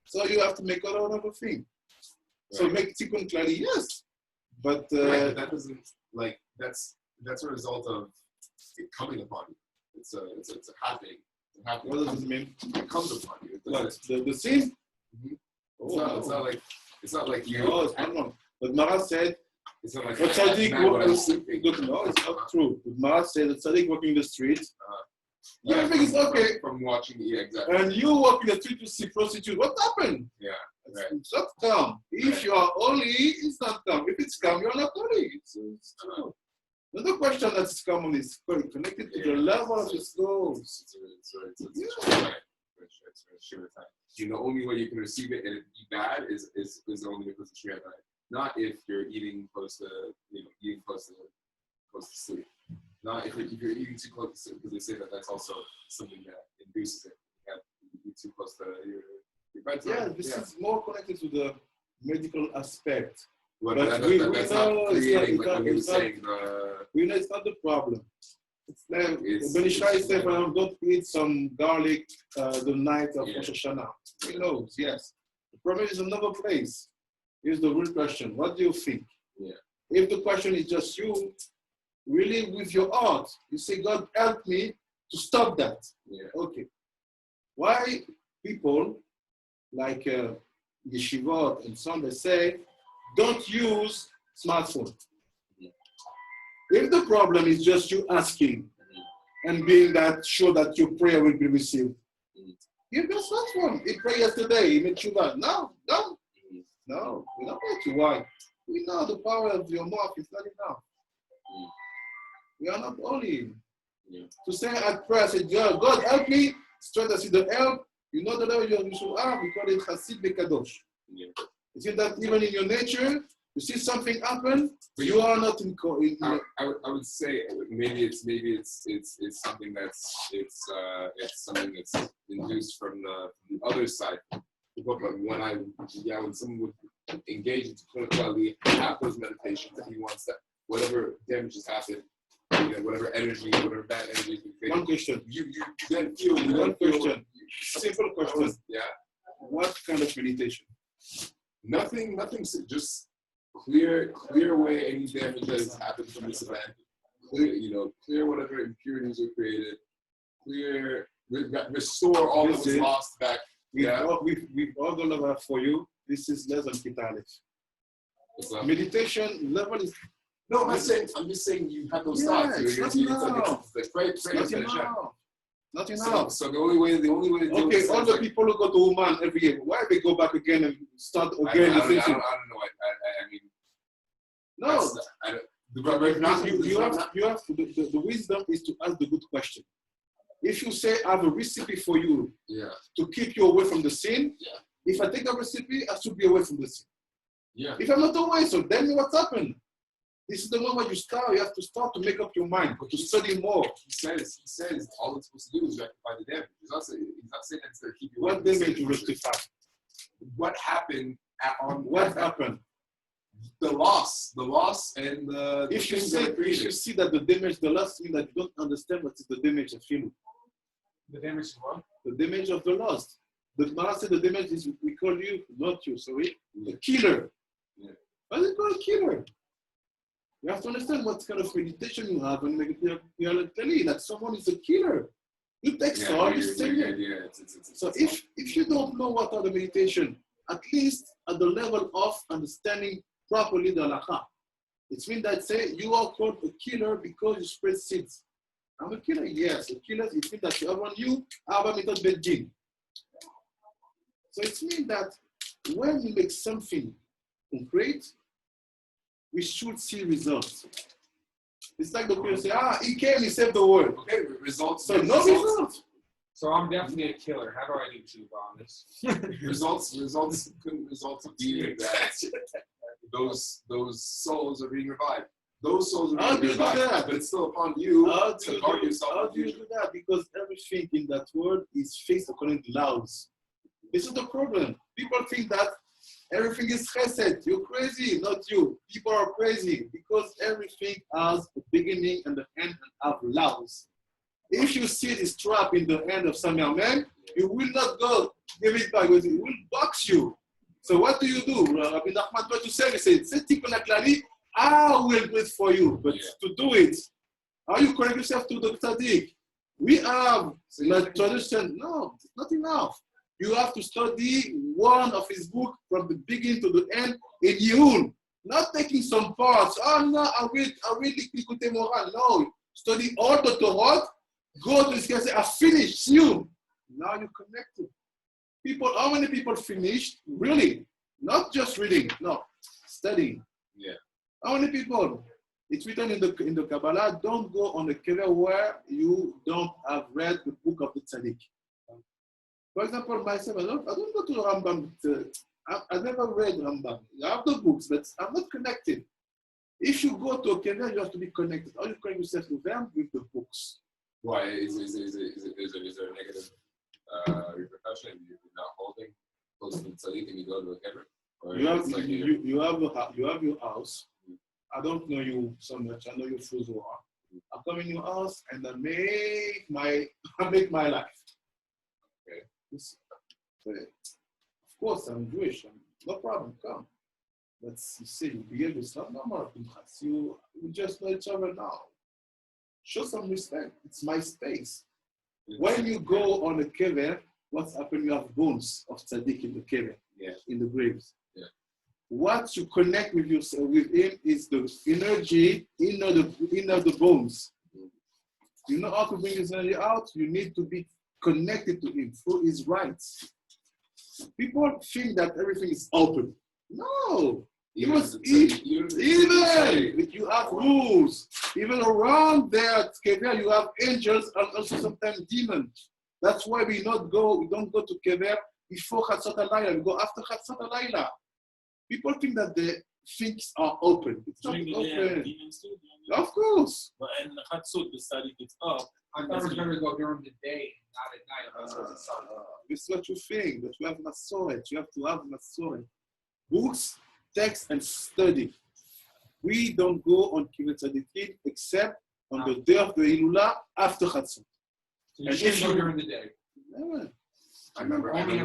So you have to make another thing. So Right. make tikkun clearly, yes. But Right, but that doesn't like that's a result of it coming upon you. It's a happening. It's happening. what does it mean? It comes upon you. It What? doesn't- The sin? Mhm. Oh, It's not like you. no, it's not wrong. But Mara said, It's not like the tzaddik when I was sleeping. look, no, it's not true. But Mara said, the tzaddik walking in the street, everything is from- okay. From watching the exactly. And you walk in the street to see prostitute. What happened? Yeah. Right. It's not calm. If Right. you are holy, it's not calm. If it's calm, you're not holy. It's true. Another question that's common is connected to the level of its goals. The only way you can receive it and it be bad is the only way to share that. Not if you're eating close to close to sleep. Not if you're eating too close to sleep, because they say that that's also something that induces it. You eat too close to your bedtime. Yeah, this is more connected to the medical aspect. But But that's we not know creating, it's like not- when you were it's not- saying, We know it's not the problem. It's like It's- when Ishai said, "Well, don't eat some garlic the night of Yeah. Rosh Hashanah." He knows, yes. The problem is another place. Here's the real question: what do you think? Yeah. If the question is just you, really with your heart, you say, "God, help me to stop that." yeah. Okay. Why people like yeshivot and some they say, don't use smartphone. If the problem is just you asking and being that sure that your prayer will be received, give your smartphone. He prayed yesterday, he made tshuva. No, we're not going to. Why? We know the power of your mouth is not enough. We are not only to say at prayer, say, God help me, try to see the help. You know the level you should have, we call it Hasid Bekadosh. Yeah. You see that even in your nature, you see something happen, but you are not in. I would say maybe it's something it's something that's induced from the other side. But when someone would engage into clinically have those meditations that he wants that whatever damage has happened, whatever energy, whatever bad energy. One question. You then feel One question. Simple question. Yeah. What kind of meditation? Nothing. Just clear away any damage that has happened from this event. Clear whatever impurities were created. Restore all that was lost back. We've all done that for you. This is less than Kitalif. Meditation level is. No, I'm just saying you have those thoughts. It's not enough. Not enough. So the only way to do Okay, all the people who go to Uman every year, why they go back again and start again I the don't same know. thing? I mean, No. You have to, the wisdom is to ask the good question. If you say, I have a recipe for you to keep you away from the sin, if I take a recipe, I should be away from the sin. Yeah. If I'm not away, so then what's happened? This is the moment you have to start to make up your mind, to study more. He says all it's supposed to do is rectify the damage. He's not saying that it's to keep you away. What damage you rectify? What happened What happened? The loss and the If you things that are created. see that the damage, the loss means that you don't understand what is the damage of you. The damage is what? The damage of the lost. The Mara said the damage is, we call you, not you, sorry, the killer. Yeah. Why is it called a killer? You have to understand what kind of meditation you have and you are telling that someone is a killer. You take all this thing. So if you don't know what are the meditation, at least at the level of understanding properly the halakha, it means that say you are called a killer because you spread seeds. I'm a killer, yes. A killer, it means that you have on you, Abba Mitot Bedjin. So it means that when you make something concrete, we should see results. It's like the people say, he came, he saved the world. Okay, results. So no results. So I'm definitely a killer. How do I do tshuva on this? Results couldn't result in being that those souls are being revived. Those souls are being revived, but it's still upon you to guard yourself. How do you do that? Because everything in that world is faced according to laws. This is the problem. People think that everything is chesed. You're crazy, not you. People are crazy because everything has a beginning and an end and have laws. If you see this trap in the end of some young man, you will not go give it back because it will box you. So what do? Rabbi Nachman tried to say, he said, I will do it for you, but to do it, how you connect yourself to the tzaddik? We have the tradition. No, it's not enough. You have to study one of his book from the beginning to the end in Yehun, not taking some parts. Oh no, I read Likutei Moharan. No, study all the Torah. Go to this guy and say, I finished. You. Now you're connected. People, how many people finished? Really? Not just reading. No, studying. Yeah. How many people? It's written in the Kabbalah, don't go on a kever where you don't have read the book of the tzaddik. For example, myself, I don't go to the Rambam. I never read Rambam. I have the books, but I'm not connected. If you go to a kever, you have to be connected. How you connect yourself to them? With the books. Why? Is there a negative repercussion? You're not holding close to the tzaddik and you go to a kever? You have your house. I don't know you so much. I know you through Zarah. I come in your house and I make my life. Okay. Of course, I'm Jewish. No problem. Come. But you see, you behave yourself normal. You just know each other now. Show some respect. It's my space. When you go on a kever, what's happened? You have bones of tzaddik in the kever, in the graves. What you connect with yourself with him is the energy in the bones. You know how to bring his energy out? You need to be connected to him through his rights. People think that everything is open. No. Even you have rules. Even around there, Kever, you have angels and also sometimes demons. That's why we don't go to Kever before Chatzot HaLayla. We go after Chatzot HaLayla. People think that the things are open. It's not open. Of course. But in the Chatzot, the study gets up. I thought it was going to go during the day, not at night. This is what you think, but you have Masoret. You have to have Masoret. Books, text, and study. We don't go on Kibbutz Tzadikim except on the day of the Ilula after Chatzot. So you shouldn't go during the day. Yeah. I remember when I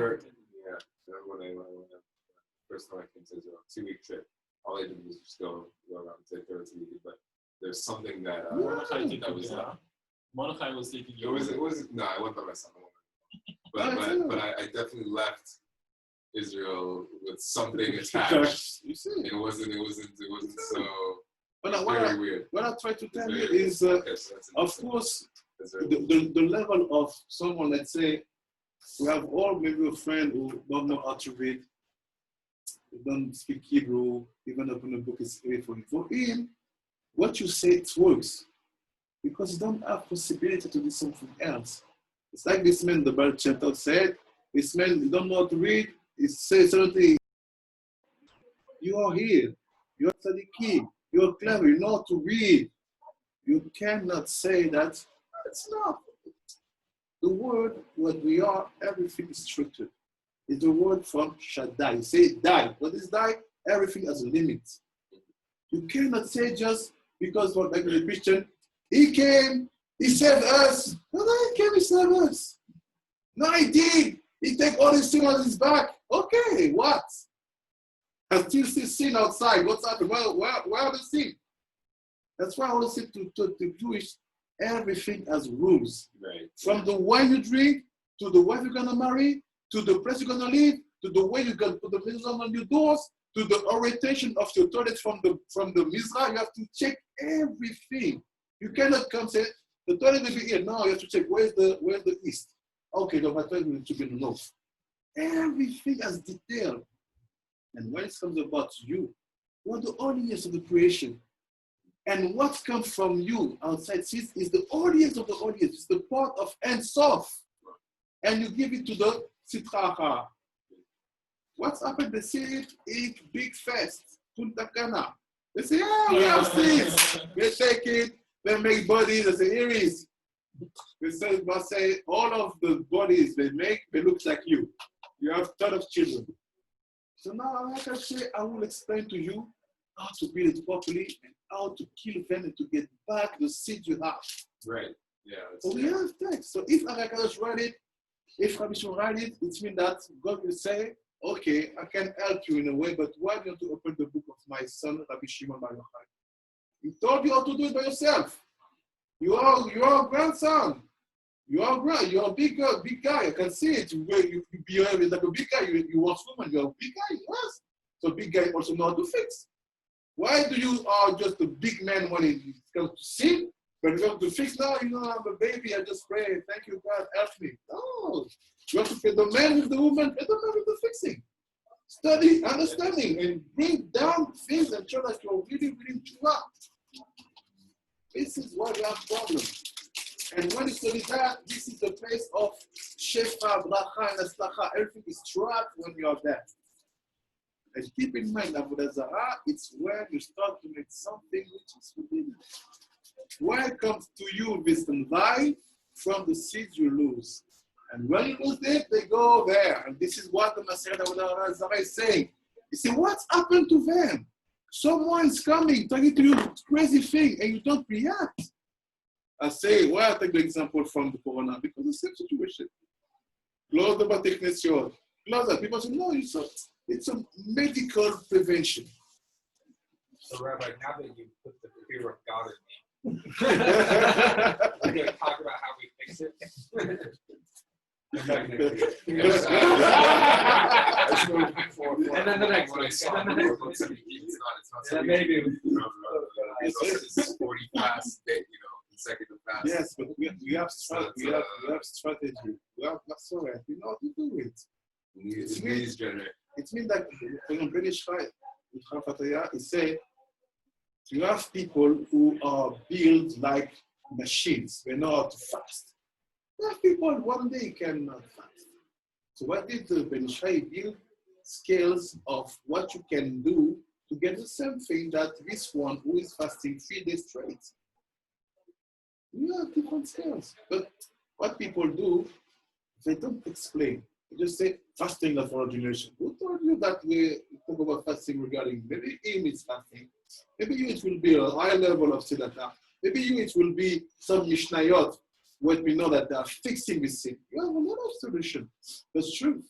first time I came to Israel, 2-week trip. All I did was just go around and take care of the TV. But there's something that Mordechai was taking you. It was no, I went by myself. But I definitely left Israel with something attached. You see, it wasn't so very weird. What I try to tell you is, of course, the level of someone. Let's say we have all maybe a friend who don't know how to read. Don't speak Hebrew, even open a book is scary for him. For him, what you say, it works. Because you don't have possibility to do something else. It's like this man, the Baal Shem said, this man, you don't know how to read, he says something. You are here, you're tzaddikim, you're clever, you know how to read. You cannot say that, it's not. The word, what we are, everything is structured. It's the word from Shaddai. You say die. What is die? Everything has a limit. You cannot say just because for like the Christian, he came, he saved us. No, he came, he saved us. No, he did. He take all his sin on his back. Okay, what? I still see sin outside. What's happening? Well, where are the sin? That's why I always say to Jewish, everything has rules. Right. From the wine you drink, to the wife you're going to marry, to the place you're going to live, to the way you can put the mezuzah on your doors, to the orientation of your toilet from the mizrah, you have to check everything. You cannot come say, the toilet will be here. No, you have to check, where's the east? Okay, no, my toilet will be in the north. Everything has detail. And when it comes about you are the audience of the creation. And what comes from you outside is the audience of the audience. It's the part of Ein Sof. And you give it to the Sitracha. What's happened? They see it, eat big fest, Punta Cana. They say, we have seeds. They take it, they make bodies. They say, here is. They say, all of the bodies they make, they look like you. You have a ton of children. So now, like I say, I will explain to you how to build it properly and how to kill them and to get back the seed you have. Right. Yeah. So we have text. So if Arakadosh write it, if Rabbi Shimon write it, it means that God will say, okay, I can help you in a way, but why don't you open the book of my son, Rabbi Shimon Bar Yochai? He told you how to do it by yourself. You are a grandson. You are a big guy. I can see it. You behave like a big guy. You watch woman. You're a big guy. Yes. So big guy also know how to fix. Why do you are just a big man when it comes to sin? But you have to fix now, I'm a baby, I just pray, thank you, God, help me. No. You have to put the man with the woman, put the man with the fixing. Study, understanding, and bring down things and show that you're really, really true. This is why we have problems. And when you study that, this is the place of Shefa, Bracha, and Aslacha. Everything is trapped when you are there. And keep in mind, Avoda Zarah, it's where you start to make something which is forbidden. Where comes to you wisdom lie? From the seeds you lose. And when you lose it, they go there. And this is what the Maseret Avoda Zarah is saying. You see, what's happened to them? Someone's coming, talking to you crazy thing, and you don't react. I say, why I take the example from the Corona? Because the same situation. Close the Bate Knesset. Close that. People say, no, it's a medical prevention. So, Rabbi, now that you put the fear of God in me, we're going to talk about how we fix it. And then the next one. It's not maybe it's 40 fast, consecutive fast. Yes, but we have strategy. We have Masoret. We know how to do it. It means that when British he said, you have people who are built like machines. They know how to fast. There are people one day cannot fast. So what did the Ben Ishai build? Scales of what you can do to get the same thing that this one who is fasting 3 days straight. We have different scales. But what people do, they don't explain. They just say fasting not for origination. Who told you that we talk about fasting regarding maybe him is fasting? Maybe you it will be a high level of tzedakah. Maybe you it will be some mishnayot when we know that they are fixing this sin. You have a lot of solutions. That's true.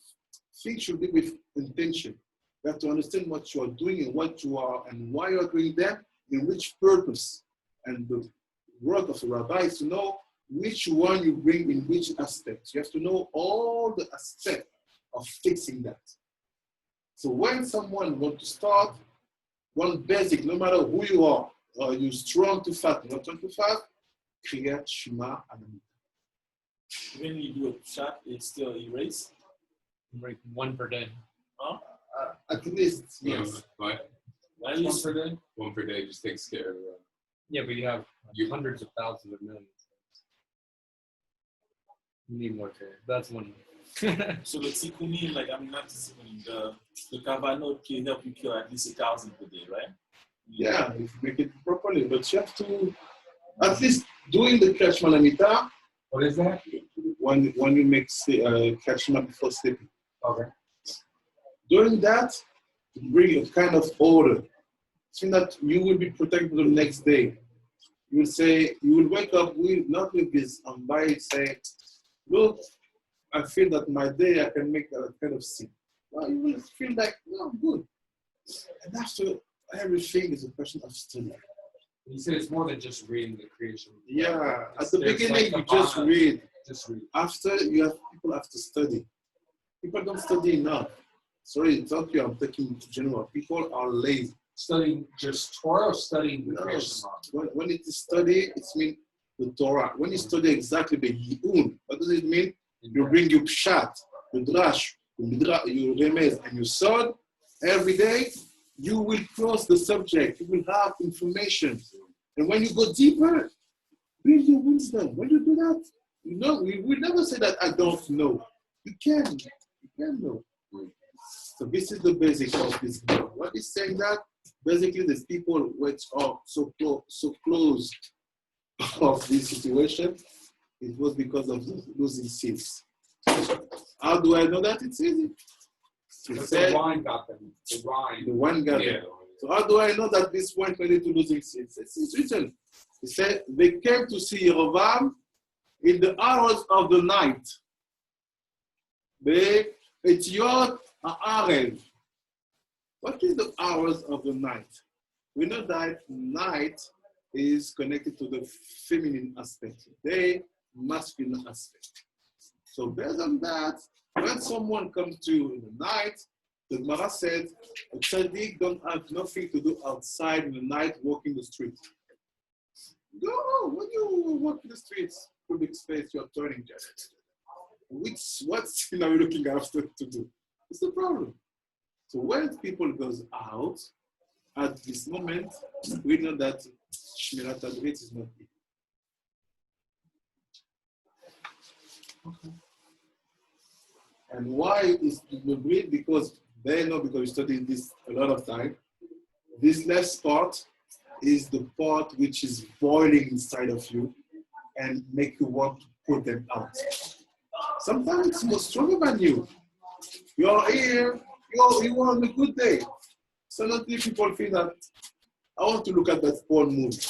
Things should be with intention. You have to understand what you are doing and what you are and why you are doing them, in which purpose. And the work of the rabbi is to know which one you bring in which aspect. You have to know all the aspects of fixing that. So when someone wants to start, one basic, no matter who you are you strong to fast, not strong to fast, Kriyat Shema Anamita. When you do a shot, it's still erased? Like 1 per day. Huh? At least, yes. But At least per day? 1 per day just takes care of Yeah, but you have hundreds of thousands of millions. You need more care. That's one. So the tikkunim, like I'm not tikkunim, the kavanot can help you kill at least 1,000 per day, right? Yeah, if you make it properly, but you have to at least doing the Kriyat Shema Anamita. What is that? When you make Kriyat Shema before sleeping. Okay. Doing that, bring a kind of order. So that you will be protected the next day. You will say, you will wake up not with this by saying, look, I feel that my day I can make that kind of sin. Well, you will feel like, no, good. And after everything is a question of study. You said it's more than just reading the creation. Yeah, at the beginning you just read. After people have to study. People don't study enough. Sorry, it's not you. I'm talking in general. People are lazy. Studying just Torah or studying the No, creation law? when it is study, it means the Torah. When you study exactly the Yiyun, what does it mean? You bring your Pshat, your Drash, your Remez, and your Sod. Every day, you will cross the subject. You will have information. And when you go deeper, build your wisdom. When you do that, we will never say that I don't know. You can know. So this is the basic of this book. What is saying that? Basically, there's people which are so close of this situation. It was because of losing seeds. How do I know that? It's easy. But the wine got them. The wine. The wine got them. So how do I know that this wine ready to losing seeds? It's written. He said they came to see Yerovam in the hours of the night. Etiot ha'arev. What is the hours of the night? We know that night is connected to the feminine aspect, day, masculine aspect. So based on that, when someone comes to you in the night, the Gemara said, a tzaddik don't have nothing to do outside in the night walking the street. Go, when you walk the streets, public space, you're turning just. What skill are you looking after to do? It's the problem. So when people goes out, at this moment, we know that Shmirat Hadrit is not here. Okay. And why is the breed? Because they know, because we studied this a lot of time. This last part is the part which is boiling inside of you and make you want to put them out. Sometimes it's more stronger than you. You're here, you are on a good day. Suddenly people feel that I want to look at that porn movie.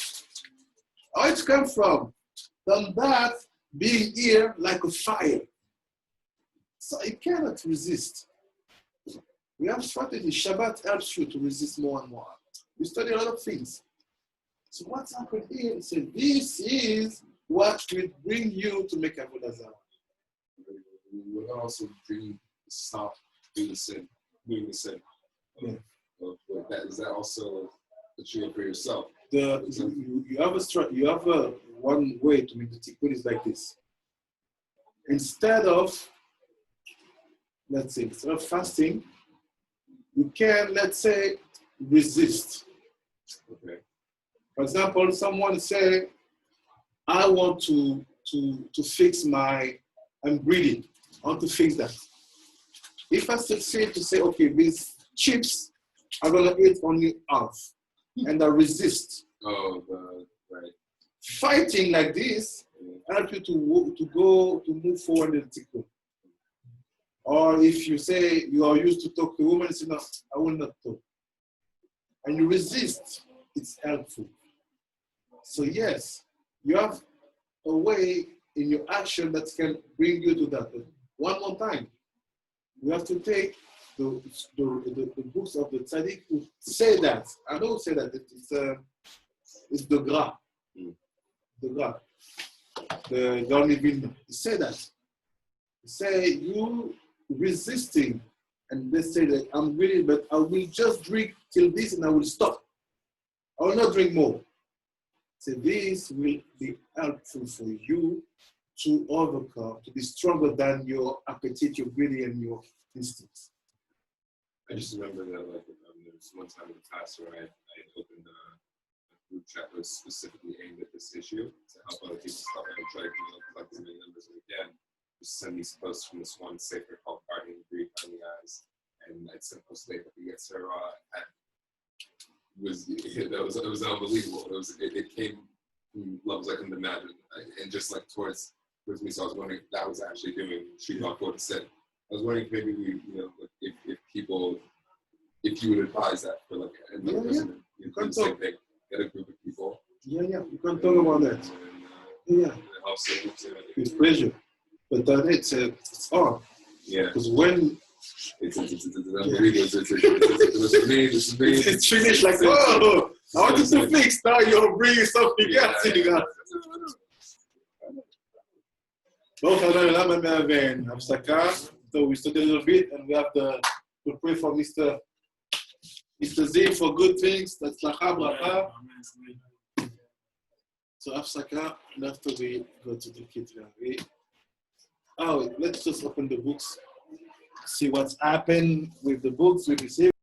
How it comes from? From that being here like a fire. So you cannot resist. We have strategy. Shabbat helps you to resist more and more. We study a lot of things. So what's happened here? He said, this is what will bring you to make Avoda Zarah. We will also stop doing the sin. Yeah. Is that also the true for yourself? You have a one way to make the tikkun is like this. Instead of fasting, you can, let's say, resist. Okay. For example, someone say, I want to fix I'm greedy. I want to fix that. If I succeed to say, okay, these chips are going to eat only half, and I resist. Oh, right. Fighting like this helps you to move forward in the tikkun. Or if you say you are used to talk to women, you say, no, I will not talk. And you resist, it's helpful. So yes, you have a way in your action that can bring you to that. But one more time, you have to take the books of the tzaddik who say that. I don't say that, it's the Gra. The Gra. The Don Vilna. He say that. He say, you resisting, and they say that I'm greedy, but I will just drink till this and I will stop. I will not drink more. So this will be helpful for you to overcome, to be stronger than your appetite, your greedy, and your instincts. I just remember that there was one time in the past where I opened a group chat that was specifically aimed at this issue to help other people stop and try to collect as many numbers as we can. Just send these posts from this one sefer called Parting and Grief on the Eyes, and I'd send posts later, but Zarah it was unbelievable. It came from levels I couldn't imagine, and just like towards me. So I was wondering if that was actually doing Shrivan what it said. I was wondering if maybe if you would advise that for like another person, you can say they get a group of people. Yeah, you can talk about that. And with pleasure. But then it's hard. Yeah. Because when it's finished like, oh, I want to fix. Now you're bringing something else sitting up. So we studied a little bit, and we have to pray for Mr. Z for good things. That's lacha bracha. So Afsaka, and after we go to the kids. Let's just open the books, see what's happened with the books we received.